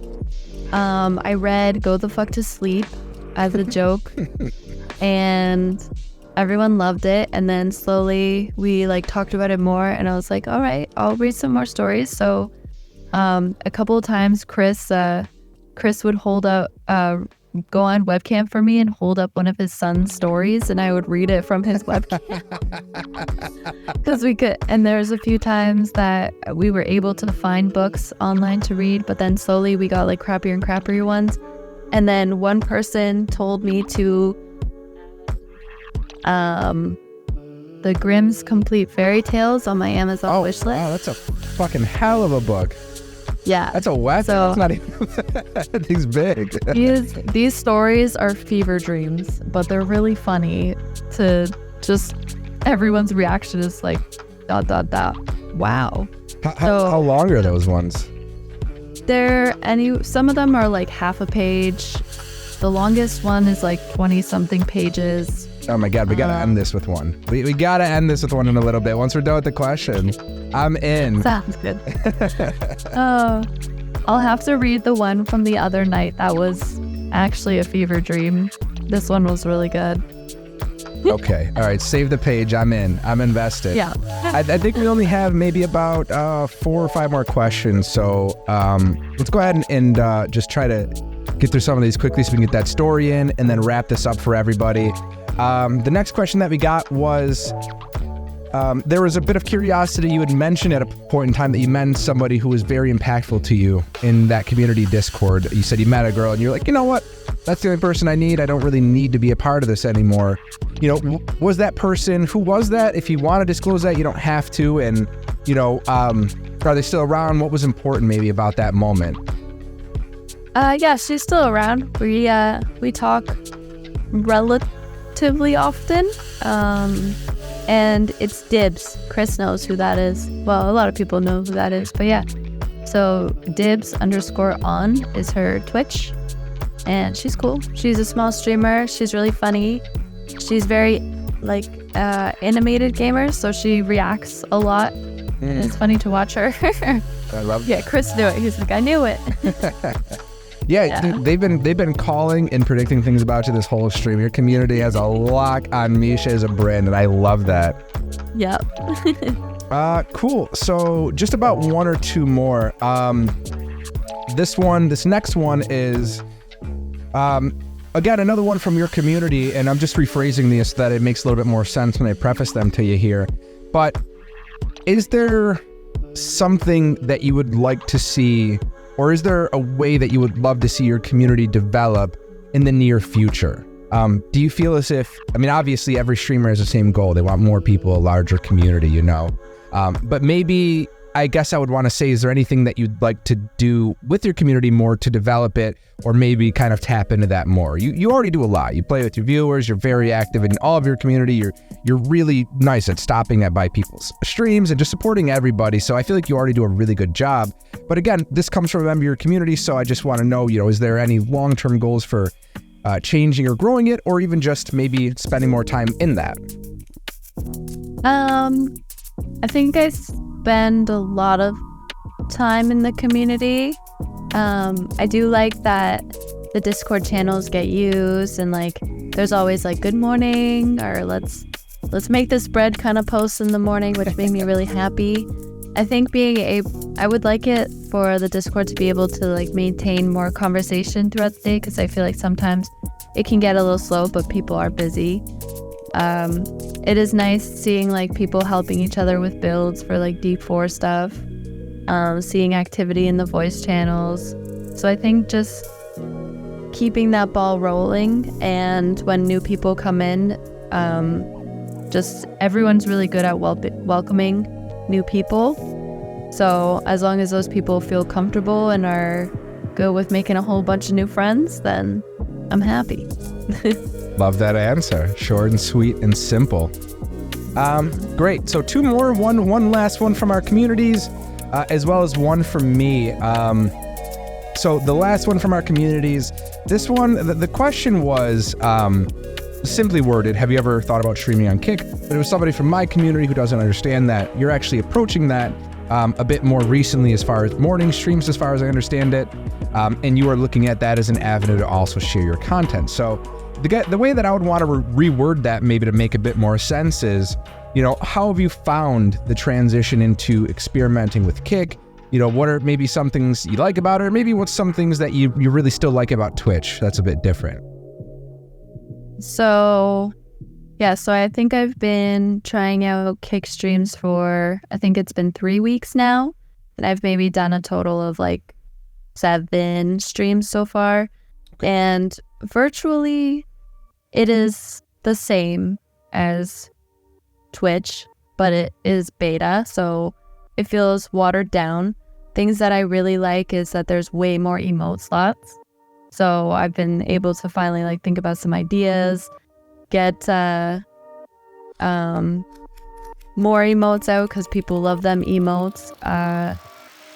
I read Go the Fuck to Sleep as a joke and everyone loved it. And then slowly we like talked about it more and I was like, all right, I'll read some more stories. So a couple of times Chris would hold up go on webcam for me and hold up one of his son's stories and I would read it from his webcam. Because we could, and there's a few times that we were able to find books online to read, but then slowly we got like crappier and crappier ones. And then one person told me to the Grimm's Complete Fairy Tales on my Amazon wishlist. Wow, that's a fucking hell of a book. Yeah. That's a weapon. So, that's not even that thing's big. These stories are fever dreams, but they're really funny to just everyone's reaction is like ... Wow. How long are those ones? Some of them are like half a page. The longest one is like 20 something pages. Oh my God, we gotta end this with one. We gotta end this with one in a little bit. Once we're done with the question, I'm in. Sounds good. I'll have to read the one from the other night. That was actually a fever dream. This one was really good. Okay, all right, save the page. I'm in. I'm invested. Yeah. I think we only have maybe about 4 or 5 more questions. So let's go ahead and just try to get through some of these quickly so we can get that story in and then wrap this up for everybody. The next question that we got was, there was a bit of curiosity. You had mentioned at a point in time that you met somebody who was very impactful to you in that community Discord. You said you met a girl and you're like, you know what? That's the only person I need. I don't really need to be a part of this anymore. You know, was that person, who was that? If you want to disclose that, you don't have to. And, you know, are they still around? What was important maybe about that moment? Yeah, she's still around. We talk relatively often. And it's Dibs. Chris knows who that is. Well, a lot of people know who that is, but yeah. So Dibs_on is her Twitch. And she's cool. She's a small streamer. She's really funny. She's very animated gamer, so she reacts a lot. It's funny to watch her. I love Yeah, Chris knew it. He's like, I knew it. Yeah. They've been calling and predicting things about you this whole stream. Your community has a lock on Misha as a brand, and I love that. Yep. Cool. So just about 1 or 2 more. This next one is again another one from your community, and I'm just rephrasing this so that it makes a little bit more sense when I preface them to you here. But is there something that you would like to see, or is there a way that you would love to see your community develop in the near future? Do you feel as if, I mean, obviously every streamer has the same goal. They want more people, a larger community, you know. But maybe I guess I would want to say, is there anything that you'd like to do with your community more to develop it, or maybe kind of tap into that more? You already do a lot. You play with your viewers. You're very active in all of your community. You're really nice at stopping by people's streams and just supporting everybody. So I feel like you already do a really good job. But again, this comes from a member of your community. So I just want to know, is there any long-term goals for changing or growing it, or even just maybe spending more time in that? I think I spend a lot of time in the community. I do like that the Discord channels get used, and like there's always like good morning, or let's make this bread kind of posts in the morning, which made me really happy. I think I would like it for the Discord to be able to like maintain more conversation throughout the day, because I feel like sometimes it can get a little slow, but people are busy. It is nice seeing like people helping each other with builds for like D4 stuff, seeing activity in the voice channels. So I think just keeping that ball rolling, and when new people come in, just everyone's really good at welcoming new people. So as long as those people feel comfortable and are good with making a whole bunch of new friends, then I'm happy. Love that answer. Short and sweet and simple. Great. So two more, one last one from our communities, as well as one from me. So the last one from our communities, this one, the question was simply worded, have you ever thought about streaming on Kick? But it was somebody from my community who doesn't understand that you're actually approaching that a bit more recently as far as morning streams, as far as I understand it. And you are looking at that as an avenue to also share your content. So the way that I would want to reword that, maybe to make a bit more sense, is, how have you found the transition into experimenting with Kick? What are maybe some things you like about it, or maybe what's some things that you really still like about Twitch that's a bit different? So I think I've been trying out Kick streams for, I think it's been 3 weeks now, and I've maybe done a total of like 7 streams so far, and virtually it is the same as Twitch, but it is beta, so it feels watered down. Things that I really like is that there's way more emote slots. So I've been able to finally like think about some ideas, get more emotes out because people love them emotes.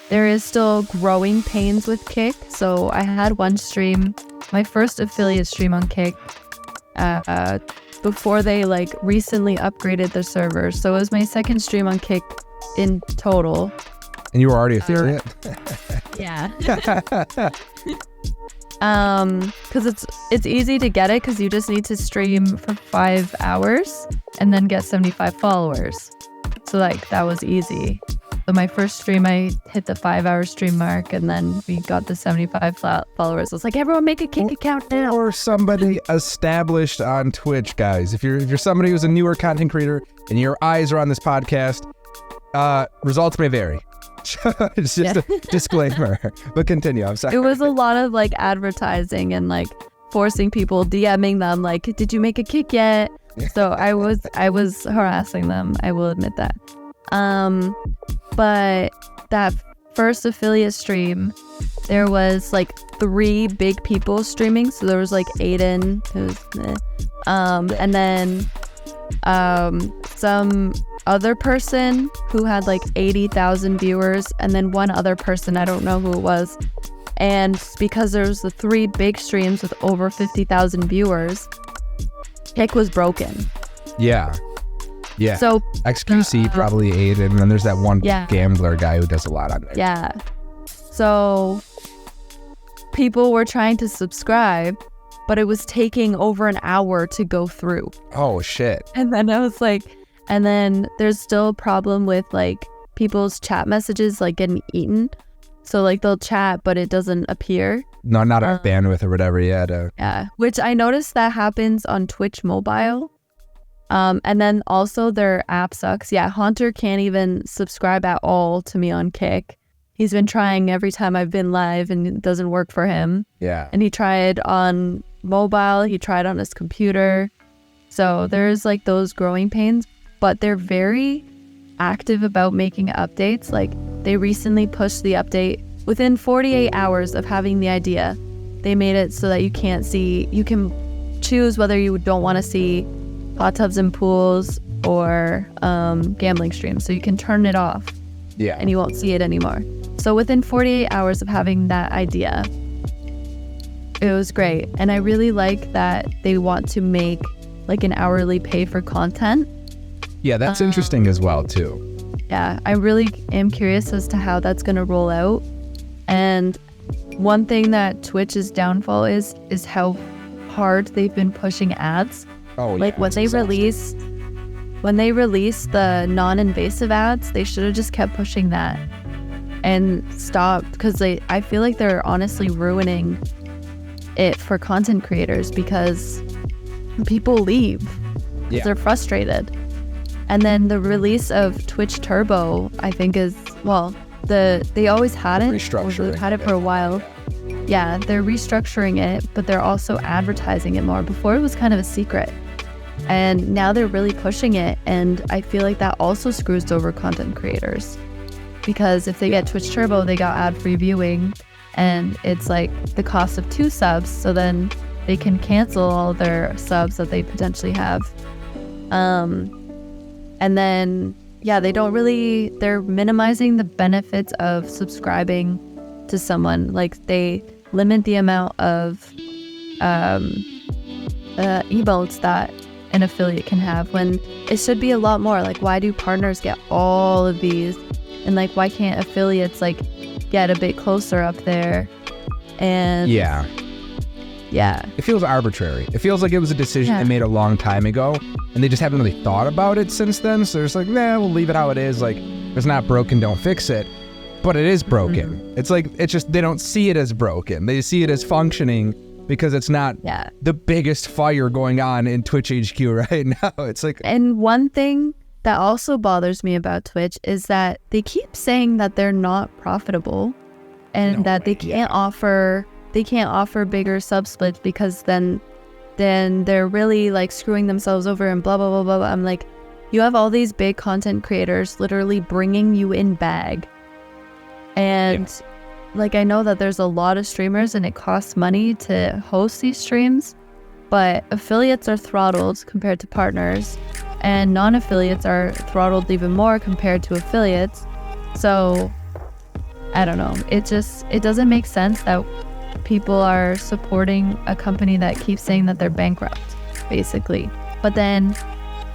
There is still growing pains with Kick. So I had one stream, my first affiliate stream on Kick, before they like recently upgraded the servers. So it was my second stream on Kick in total. And you were already affiliate? Yeah. Because it's easy to get it, because you just need to stream for 5 hours and then get 75 followers. So like that was easy. So my first stream, I hit the 5-hour stream mark, and then we got the 75 followers. I was like, everyone make a Kick account now. Or somebody established on Twitch, guys. If you're somebody who's a newer content creator and your eyes are on this podcast, results may vary. It's just a disclaimer, but continue. I'm sorry. It was a lot of like advertising and like forcing people, DMing them like, did you make a Kick yet? So I was harassing them, I will admit that. But that first affiliate stream, there was like 3 big people streaming. So there was like Aiden, and then some other person who had like 80,000 viewers, and then one other person, I don't know who it was. And because there was the 3 big streams with over 50,000 viewers, Kick was broken. Yeah. So XQC probably aided, and then there's that one gambler guy who does a lot on there. Yeah. So people were trying to subscribe, but it was taking over an hour to go through. Oh shit. And then I was like, and then there's still a problem with like people's chat messages like getting eaten. So like they'll chat, but it doesn't appear. No, not our bandwidth or whatever. Yeah. Which I noticed that happens on Twitch mobile. And then also their app sucks. Yeah, Haunter can't even subscribe at all to me on Kick. He's been trying every time I've been live, and it doesn't work for him. Yeah. And he tried on mobile, he tried on his computer. So there's like those growing pains, but they're very active about making updates. Like they recently pushed the update within 48 hours of having the idea. They made it so that you can choose whether you don't want to see hot tubs and pools or gambling streams. So you can turn it off. Yeah. And you won't see it anymore. So within 48 hours of having that idea, it was great. And I really like that they want to make like an hourly pay for content. Yeah, that's interesting as well too. Yeah, I really am curious as to how that's going to roll out. And one thing that Twitch's downfall is how hard they've been pushing ads. Oh, like yeah, when they released the non-invasive ads, they should have just kept pushing that and stopped, because I feel like they're honestly ruining it for content creators because people leave because they're frustrated. And then the release of Twitch Turbo, I think they always had it. They've had it for a while. Yeah, they're restructuring it, but they're also advertising it more. Before it was kind of a secret. And now they're really pushing it, and I feel like that also screws over content creators. Because if they get Twitch Turbo, they got ad-free viewing, and it's like the cost of 2 subs, so then they can cancel all their subs that they potentially have. And then, they're minimizing the benefits of subscribing to someone. Like they limit the amount of emotes that an affiliate can have, when it should be a lot more. Like, why do partners get all of these, and like why can't affiliates like get a bit closer up there? And yeah, it feels arbitrary. It feels like it was a decision they made a long time ago, and they just haven't really thought about it since then. So they're just like, nah, we'll leave it how it is. Like, if it's not broken, don't fix it. But it is broken. It's like, it's just, they don't see it as broken. They see it as functioning because it's not the biggest fire going on in Twitch HQ right now. It's like... And one thing that also bothers me about Twitch is that they keep saying that they're not profitable, and they can't offer bigger sub splits because then they're really like screwing themselves over and blah, blah, blah, blah, blah. I'm like, you have all these big content creators literally bringing you in bag. And like, I know that there's a lot of streamers and it costs money to host these streams, but affiliates are throttled compared to partners, and non-affiliates are throttled even more compared to affiliates. So I don't know. It doesn't make sense that people are supporting a company that keeps saying that they're bankrupt, basically. But then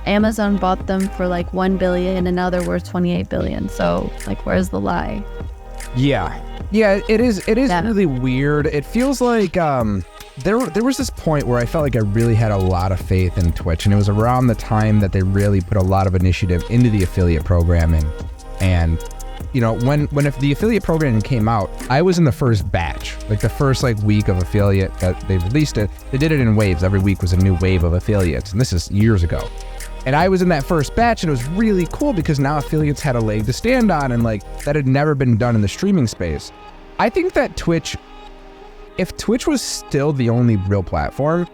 Amazon bought them for like $1 billion, and now they're worth $28 billion. So like, where's the lie? Yeah, it is really weird. It feels like there was this point where I felt like I really had a lot of faith in Twitch, and it was around the time that they really put a lot of initiative into the affiliate programming. And you know, when if the affiliate programming came out, I was in the first batch, like the first like week of affiliate that they released it. They did it in waves. Every week was a new wave of affiliates, and this is years ago. And I was in that first batch, and it was really cool because now affiliates had a leg to stand on, and like that had never been done in the streaming space. I think that if Twitch was still the only real platform,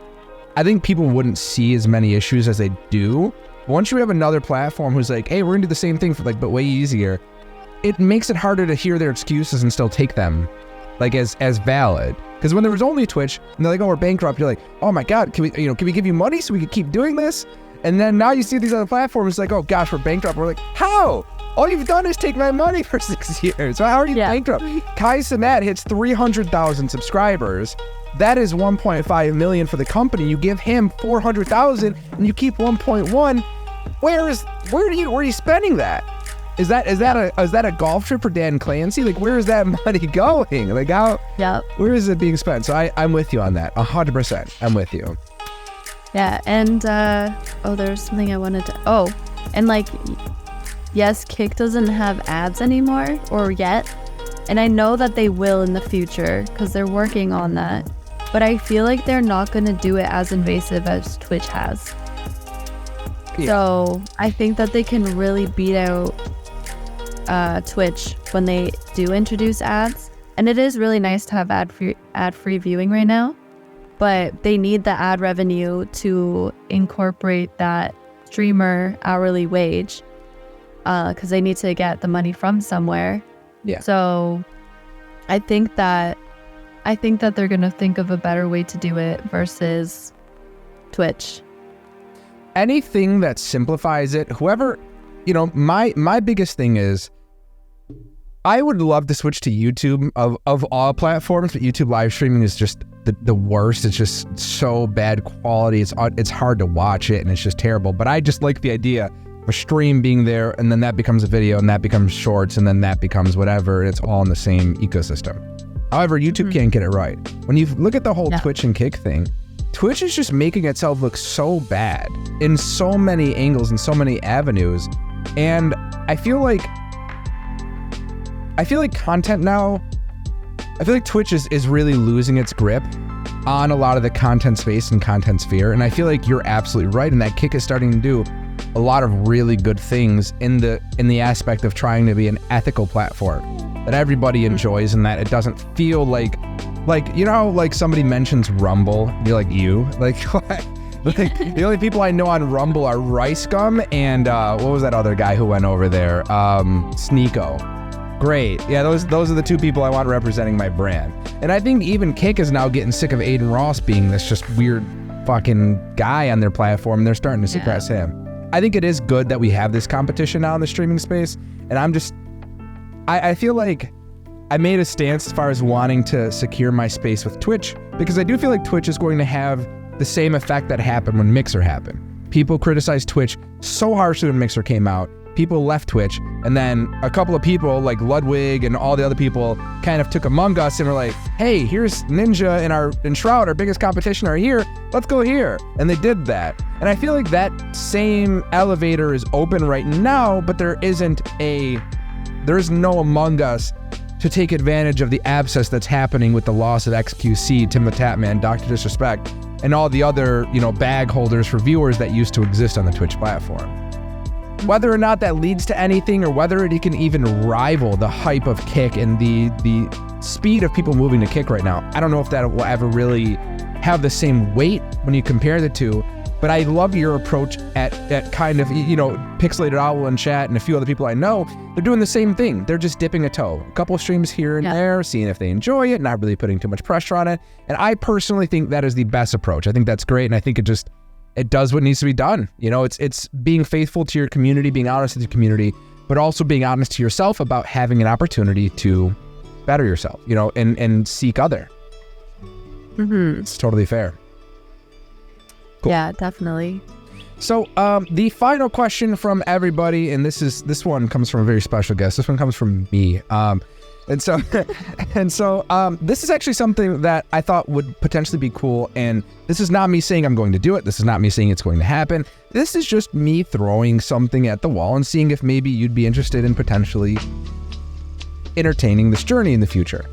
I think people wouldn't see as many issues as they do. Once you have another platform who's like, hey, we're gonna do the same thing for like, but way easier, it makes it harder to hear their excuses and still take them like as valid. Because when there was only Twitch and they're like, oh, we're bankrupt, you're like, oh my God, can we give you money so we can keep doing this? And then now you see these other platforms like, oh gosh, we're bankrupt. We're like, how? All you've done is take my money for 6 years. So how are you bankrupt? Kai Cenat hits 300,000 subscribers. That is 1.5 million for the company. You give him 400,000 and you keep 1.1. Where are you spending that? Is that a golf trip for Dan Clancy? Like, where is that money going? Like, how? Yeah. Where is it being spent? So I'm with you on that. 100%. I'm with you. Yeah, and there's something I wanted to. And like, yes, Kick doesn't have ads anymore, or yet, and I know that they will in the future because they're working on that. But I feel like they're not going to do it as invasive as Twitch has. Yeah. So I think that they can really beat out Twitch when they do introduce ads. And it is really nice to have ad-free viewing right now, but they need the ad revenue to incorporate that streamer hourly wage. because they need to get the money from somewhere. Yeah. So I think that they're gonna think of a better way to do it versus Twitch. Anything that simplifies it, whoever, my biggest thing is I would love to switch to YouTube of all platforms, but YouTube live streaming is just the worst. It's just so bad quality. It's hard to watch it, and it's just terrible. But I just like the idea of a stream being there, and then that becomes a video, and that becomes shorts, and then that becomes whatever. It's all in the same ecosystem. However, YouTube can't get it right. When you look at the whole Twitch and Kick thing, Twitch is just making itself look so bad in so many angles and so many avenues. And I feel like content now, I feel like Twitch is really losing its grip on a lot of the content space and content sphere. And I feel like you're absolutely right. And that Kick is starting to do a lot of really good things in the aspect of trying to be an ethical platform that everybody enjoys, and that it doesn't feel like somebody mentions Rumble, you're like, like the only people I know on Rumble are Rice Gum and what was that other guy who went over there? Sneeko. Great. Yeah, those are the two people I want representing my brand. And I think even Kick is now getting sick of Aiden Ross being this just weird fucking guy on their platform, and they're starting to suppress him. I think it is good that we have this competition now in the streaming space, and I feel like I made a stance as far as wanting to secure my space with Twitch, because I do feel like Twitch is going to have the same effect that happened when Mixer happened. People criticized Twitch so harshly when Mixer came out. People left Twitch, and then a couple of people like Ludwig and all the other people kind of took Among Us and were like, hey, here's Ninja and Shroud, our biggest competition, are here. Let's go here. And they did that. And I feel like that same elevator is open right now, but there is no Among Us to take advantage of the abscess that's happening with the loss of XQC, Tim the Tatman, Dr. Disrespect, and all the other, bag holders for viewers that used to exist on the Twitch platform. Whether or not that leads to anything, or whether it can even rival the hype of Kick and the speed of people moving to Kick right now, I don't know if that will ever really have the same weight when you compare the two. But I love your approach at kind of, Pixelated Owl in chat and a few other people I know, they're doing the same thing. They're just dipping a toe. A couple of streams here and there, seeing if they enjoy it, not really putting too much pressure on it. And I personally think that is the best approach. I think that's great, and I think it does what needs to be done. It's being faithful to your community, being honest with your community, but also being honest to yourself about having an opportunity to better yourself, and seek other. It's totally fair. Cool. Yeah, definitely. So the final question from everybody, and this one comes from a very special guest. This one comes from me. And so this is actually something that I thought would potentially be cool. And this is not me saying I'm going to do it. This is not me saying it's going to happen. This is just me throwing something at the wall and seeing if maybe you'd be interested in potentially entertaining this journey in the future.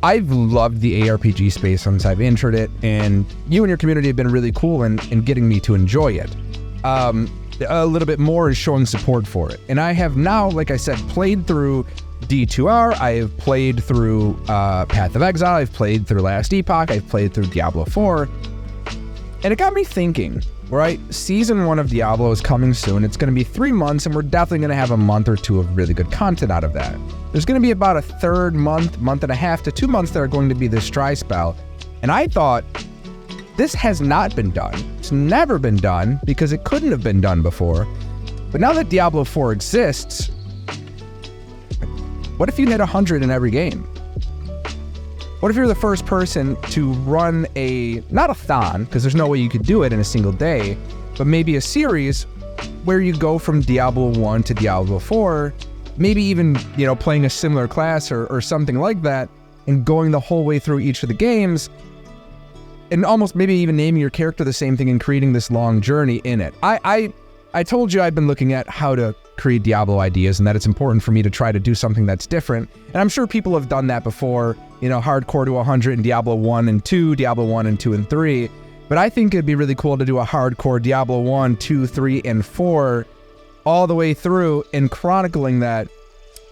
I've loved the ARPG space since I've entered it, and you and your community have been really cool in getting me to enjoy it. A little bit more is showing support for it. And I have now, like I said, played through D2R, I have played through Path of Exile, I've played through Last Epoch, I've played through Diablo 4, and it got me thinking, right? Season 1 of Diablo is coming soon. It's going to be 3 months, and we're definitely going to have a month or two of really good content out of that. There's going to be about a third month and a half to 2 months that are going to be this dry spell. And I thought, this has not been done. It's never been done because it couldn't have been done before. But now that Diablo 4 exists, what if you hit 100 in every game? What if you're the first person to run not a thon, because there's no way you could do it in a single day, but maybe a series where you go from Diablo 1 to Diablo 4, maybe even, playing a similar class or something like that, and going the whole way through each of the games, and almost maybe even naming your character the same thing and creating this long journey in it. I told you I've been looking at how to create Diablo ideas, and that it's important for me to try to do something that's different. And I'm sure people have done that before, hardcore to 100 in Diablo 1 and 2, Diablo 1 and 2 and 3. But I think it'd be really cool to do a hardcore Diablo 1, 2, 3, and 4 all the way through and chronicling that.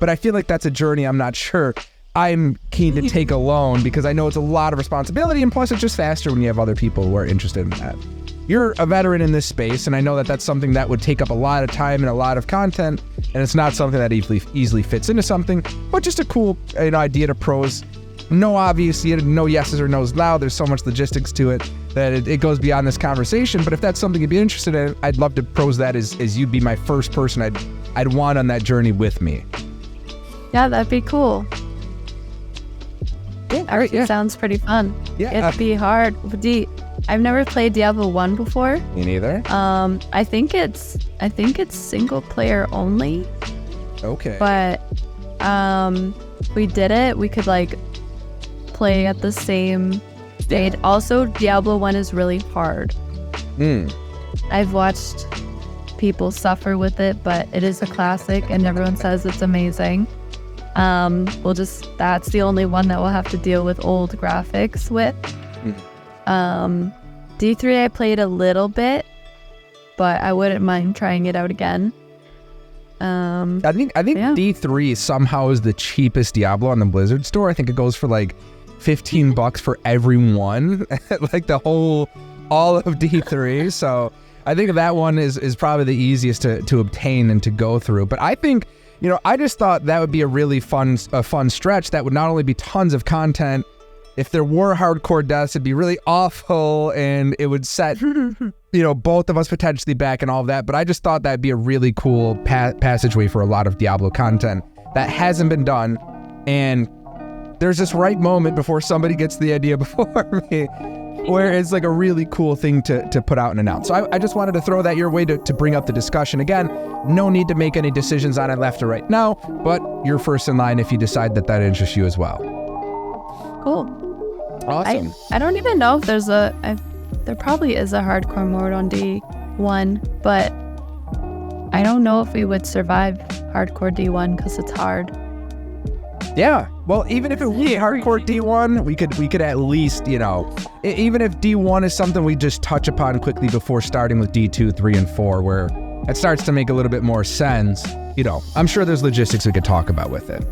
But I feel like that's a journey I'm not sure I'm keen to take alone, because I know it's a lot of responsibility, and plus it's just faster when you have other people who are interested in that. you're a veteran in this space, and I know that that's something that would take up a lot of time and a lot of content, and it's not something that easily fits into something, but just a cool idea to pros. No obvious, no yeses or nos now. There's so much logistics to it that it goes beyond this conversation. But if that's something you'd be interested in, I'd love to pros that as you'd be my first person I'd want on that journey with me. Yeah, that'd be cool. Yeah, all right, yeah. Sounds pretty fun. Yeah, it'd be hard. I've never played Diablo 1 before. Me neither. I think it's single player only. Okay. But we did it. We could like play at the same stage. Also, Diablo 1 is really hard. I've watched people suffer with it, but it is a classic and everyone says it's amazing. That's the only one that we'll have to deal with old graphics with. D3 I played a little bit, but I wouldn't mind trying it out again. I think D3 somehow is the cheapest Diablo on the Blizzard store. I think it goes for like $15 for every one, like all of D3. So I think that one is probably the easiest to obtain and to go through. But I think, I just thought that would be a really fun stretch that would not only be tons of content. If there were hardcore deaths, it'd be really awful and it would set, both of us potentially back and all of that. But I just thought that'd be a really cool passageway for a lot of Diablo content that hasn't been done. And there's this right moment before somebody gets the idea before me where it's like a really cool thing to put out and announce. So I just wanted to throw that your way to bring up the discussion. Again, no need to make any decisions on it left or right now, but you're first in line if you decide that interests you as well. Cool. Awesome. I don't even know if there probably is a hardcore mode on D1, but I don't know if we would survive hardcore D1 because it's hard. Yeah, well, even if it was hardcore D1, we could at least, even if D1 is something we just touch upon quickly before starting with D2, 3, and 4, where it starts to make a little bit more sense, I'm sure there's logistics we could talk about with it.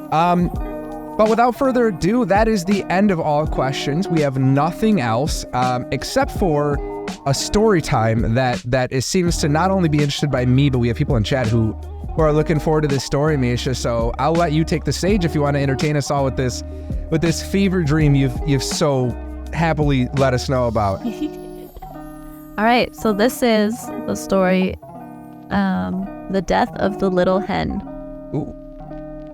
But without further ado, that is the end of all questions. We have nothing else except for a story time that seems to not only be interested by me, but we have people in chat who are looking forward to this story, Misha. So I'll let you take the stage if you want to entertain us all with this fever dream you've so happily let us know about. All right, so this is the story, The Death of the Little Hen. Ooh.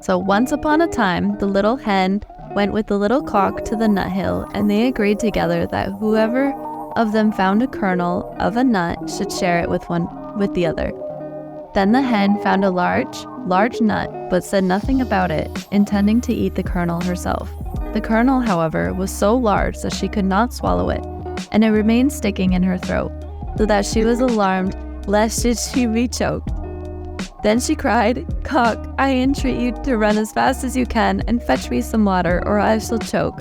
So once upon a time, the little hen went with the little cock to the nut hill, and they agreed together that whoever of them found a kernel of a nut should share it with the other. Then the hen found a large nut, but said nothing about it, intending to eat the kernel herself. The kernel, however, was so large that she could not swallow it, and it remained sticking in her throat, so that she was alarmed lest she be choked. Then she cried, "Cock, I entreat you to run as fast as you can and fetch me some water, or I shall choke."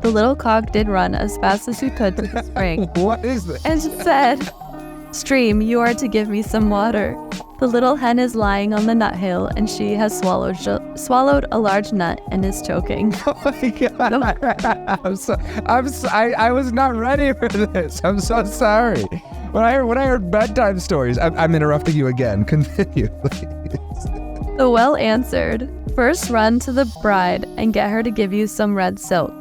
The little cock did run as fast as she could to the spring. What is this? And she said, "Stream, you are to give me some water. The little hen is lying on the nut hill, and she has swallowed a large nut and is choking." Oh my God! I was not ready for this. I'm so sorry. When I heard bedtime stories, I'm interrupting you again. Continue, please. The well answered, "First run to the bride and get her to give you some red silk."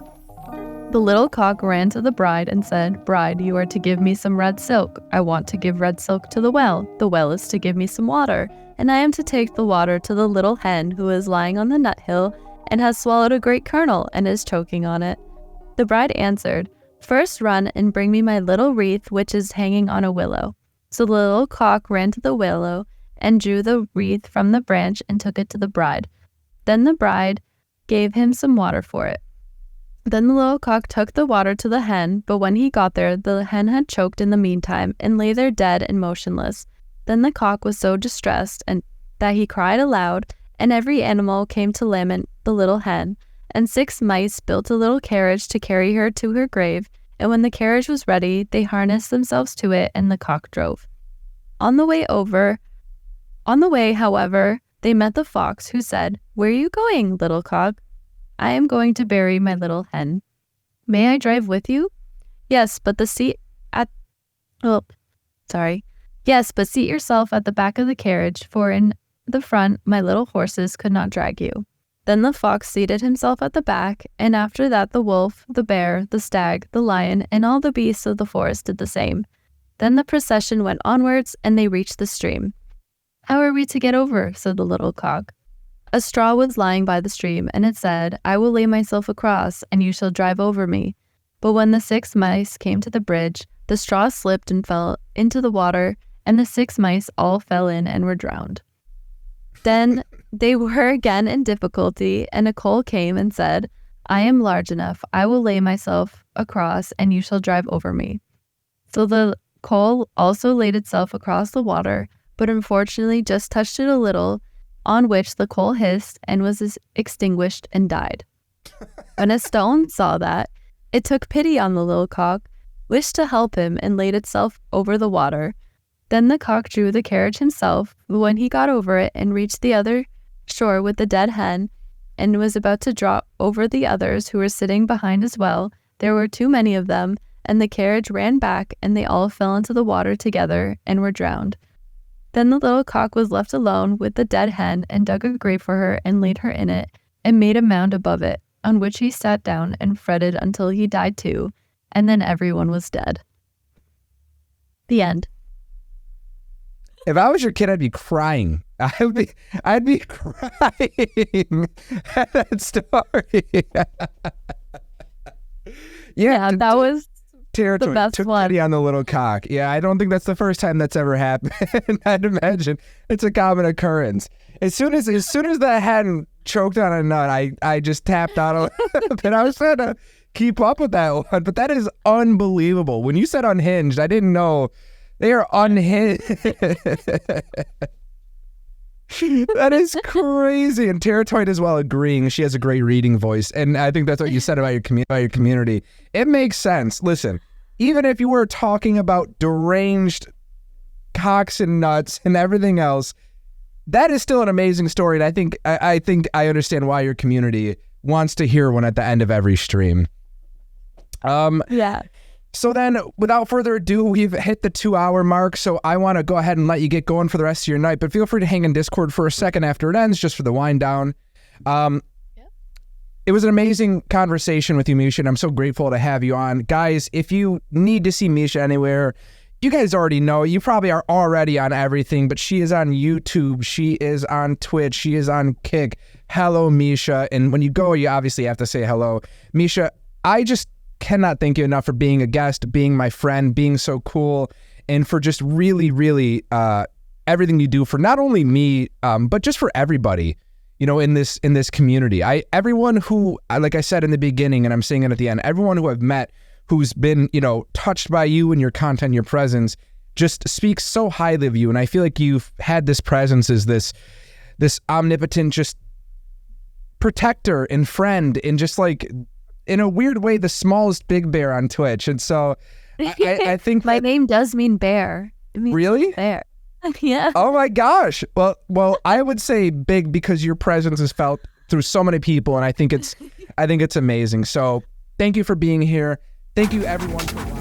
The little cock ran to the bride and said, "Bride, you are to give me some red silk. I want to give red silk to the well. The well is to give me some water, and I am to take the water to the little hen who is lying on the nut hill and has swallowed a great kernel and is choking on it." The bride answered, "First run and bring me my little wreath which is hanging on a willow." So the little cock ran to the willow and drew the wreath from the branch and took it to the bride. Then the bride gave him some water for it. Then the little cock took the water to the hen, but when he got there, the hen had choked in the meantime and lay there dead and motionless. Then the cock was so distressed that he cried aloud, and every animal came to lament the little hen. And 6 mice built a little carriage to carry her to her grave, and when the carriage was ready, they harnessed themselves to it, and the cock drove. On the way, however, they met the fox, who said, "Where are you going, little cock?" "I am going to bury my little hen." "May I drive with you?" "Yes, but the seat at Oh, sorry. Yes, but seat yourself at the back of the carriage, for in the front my little horses could not drag you. Then the fox seated himself at the back, and after that the wolf, the bear, the stag, the lion, and all the beasts of the forest did the same. Then the procession went onwards, and they reached the stream. How are we to get over? Said the little cock. A straw was lying by the stream, and it said, I will lay myself across, and you shall drive over me. But when the 6 mice came to the bridge, the straw slipped and fell into the water, and the 6 mice all fell in and were drowned. Then they were again in difficulty, and a coal came and said, I am large enough, I will lay myself across, and you shall drive over me. So the coal also laid itself across the water, but unfortunately just touched it a little, on which the coal hissed and was extinguished and died. When a stone saw that, it took pity on the little cock, wished to help him, and laid itself over the water. Then the cock drew the carriage himself, but when he got over it and reached the other shore with the dead hen, and was about to drop over the others who were sitting behind as well, there were too many of them, and the carriage ran back, and they all fell into the water together and were drowned. Then the little cock was left alone with the dead hen, and dug a grave for her, and laid her in it, and made a mound above it, on which he sat down and fretted until he died too, and then everyone was dead. The end. If I was your kid, I'd be crying. I'd be crying at that story. Yeah, that was territory. the best Took one. pity on the little cock. Yeah, I don't think that's the first time that's ever happened. I'd imagine it's a common occurrence. As soon as the hen choked on a nut, I just tapped out a little bit. I was trying to keep up with that one, but that is unbelievable. When you said unhinged, I didn't know they are unhinged. That is crazy. And Terratoid as well agreeing. She has a great reading voice. And I think that's what you said about your community. It makes sense. Listen, even if you were talking about deranged cocks and nuts and everything else, that is still an amazing story. And I think I understand why your community wants to hear one at the end of every stream. Yeah. So then, without further ado, we've hit the 2-hour mark, so I want to go ahead and let you get going for the rest of your night, but feel free to hang in Discord for a second after it ends, just for the wind down. It was an amazing conversation with you, Misha, and I'm so grateful to have you on. Guys, if you need to see Misha anywhere, you guys already know. You probably are already on everything, but she is on YouTube, she is on Twitch, she is on Kick. Hello, Misha. And when you go, you obviously have to say hello. Misha, I just cannot thank you enough for being a guest, being my friend, being so cool, and for just really, really everything you do for not only me, but just for everybody, you know, in this community. Everyone who, like I said in the beginning, and I'm saying it at the end, everyone who I've met who's been, you know, touched by you and your content, your presence, just speaks so highly of you. And I feel like you've had this presence as this omnipotent just protector and friend, and just like, in a weird way, the smallest big bear on Twitch. And so I think my name does mean bear. It means really? Bear. Yeah. Oh my gosh. Well, I would say big because your presence is felt through so many people, and I think it's amazing. So thank you for being here. Thank you everyone for watching.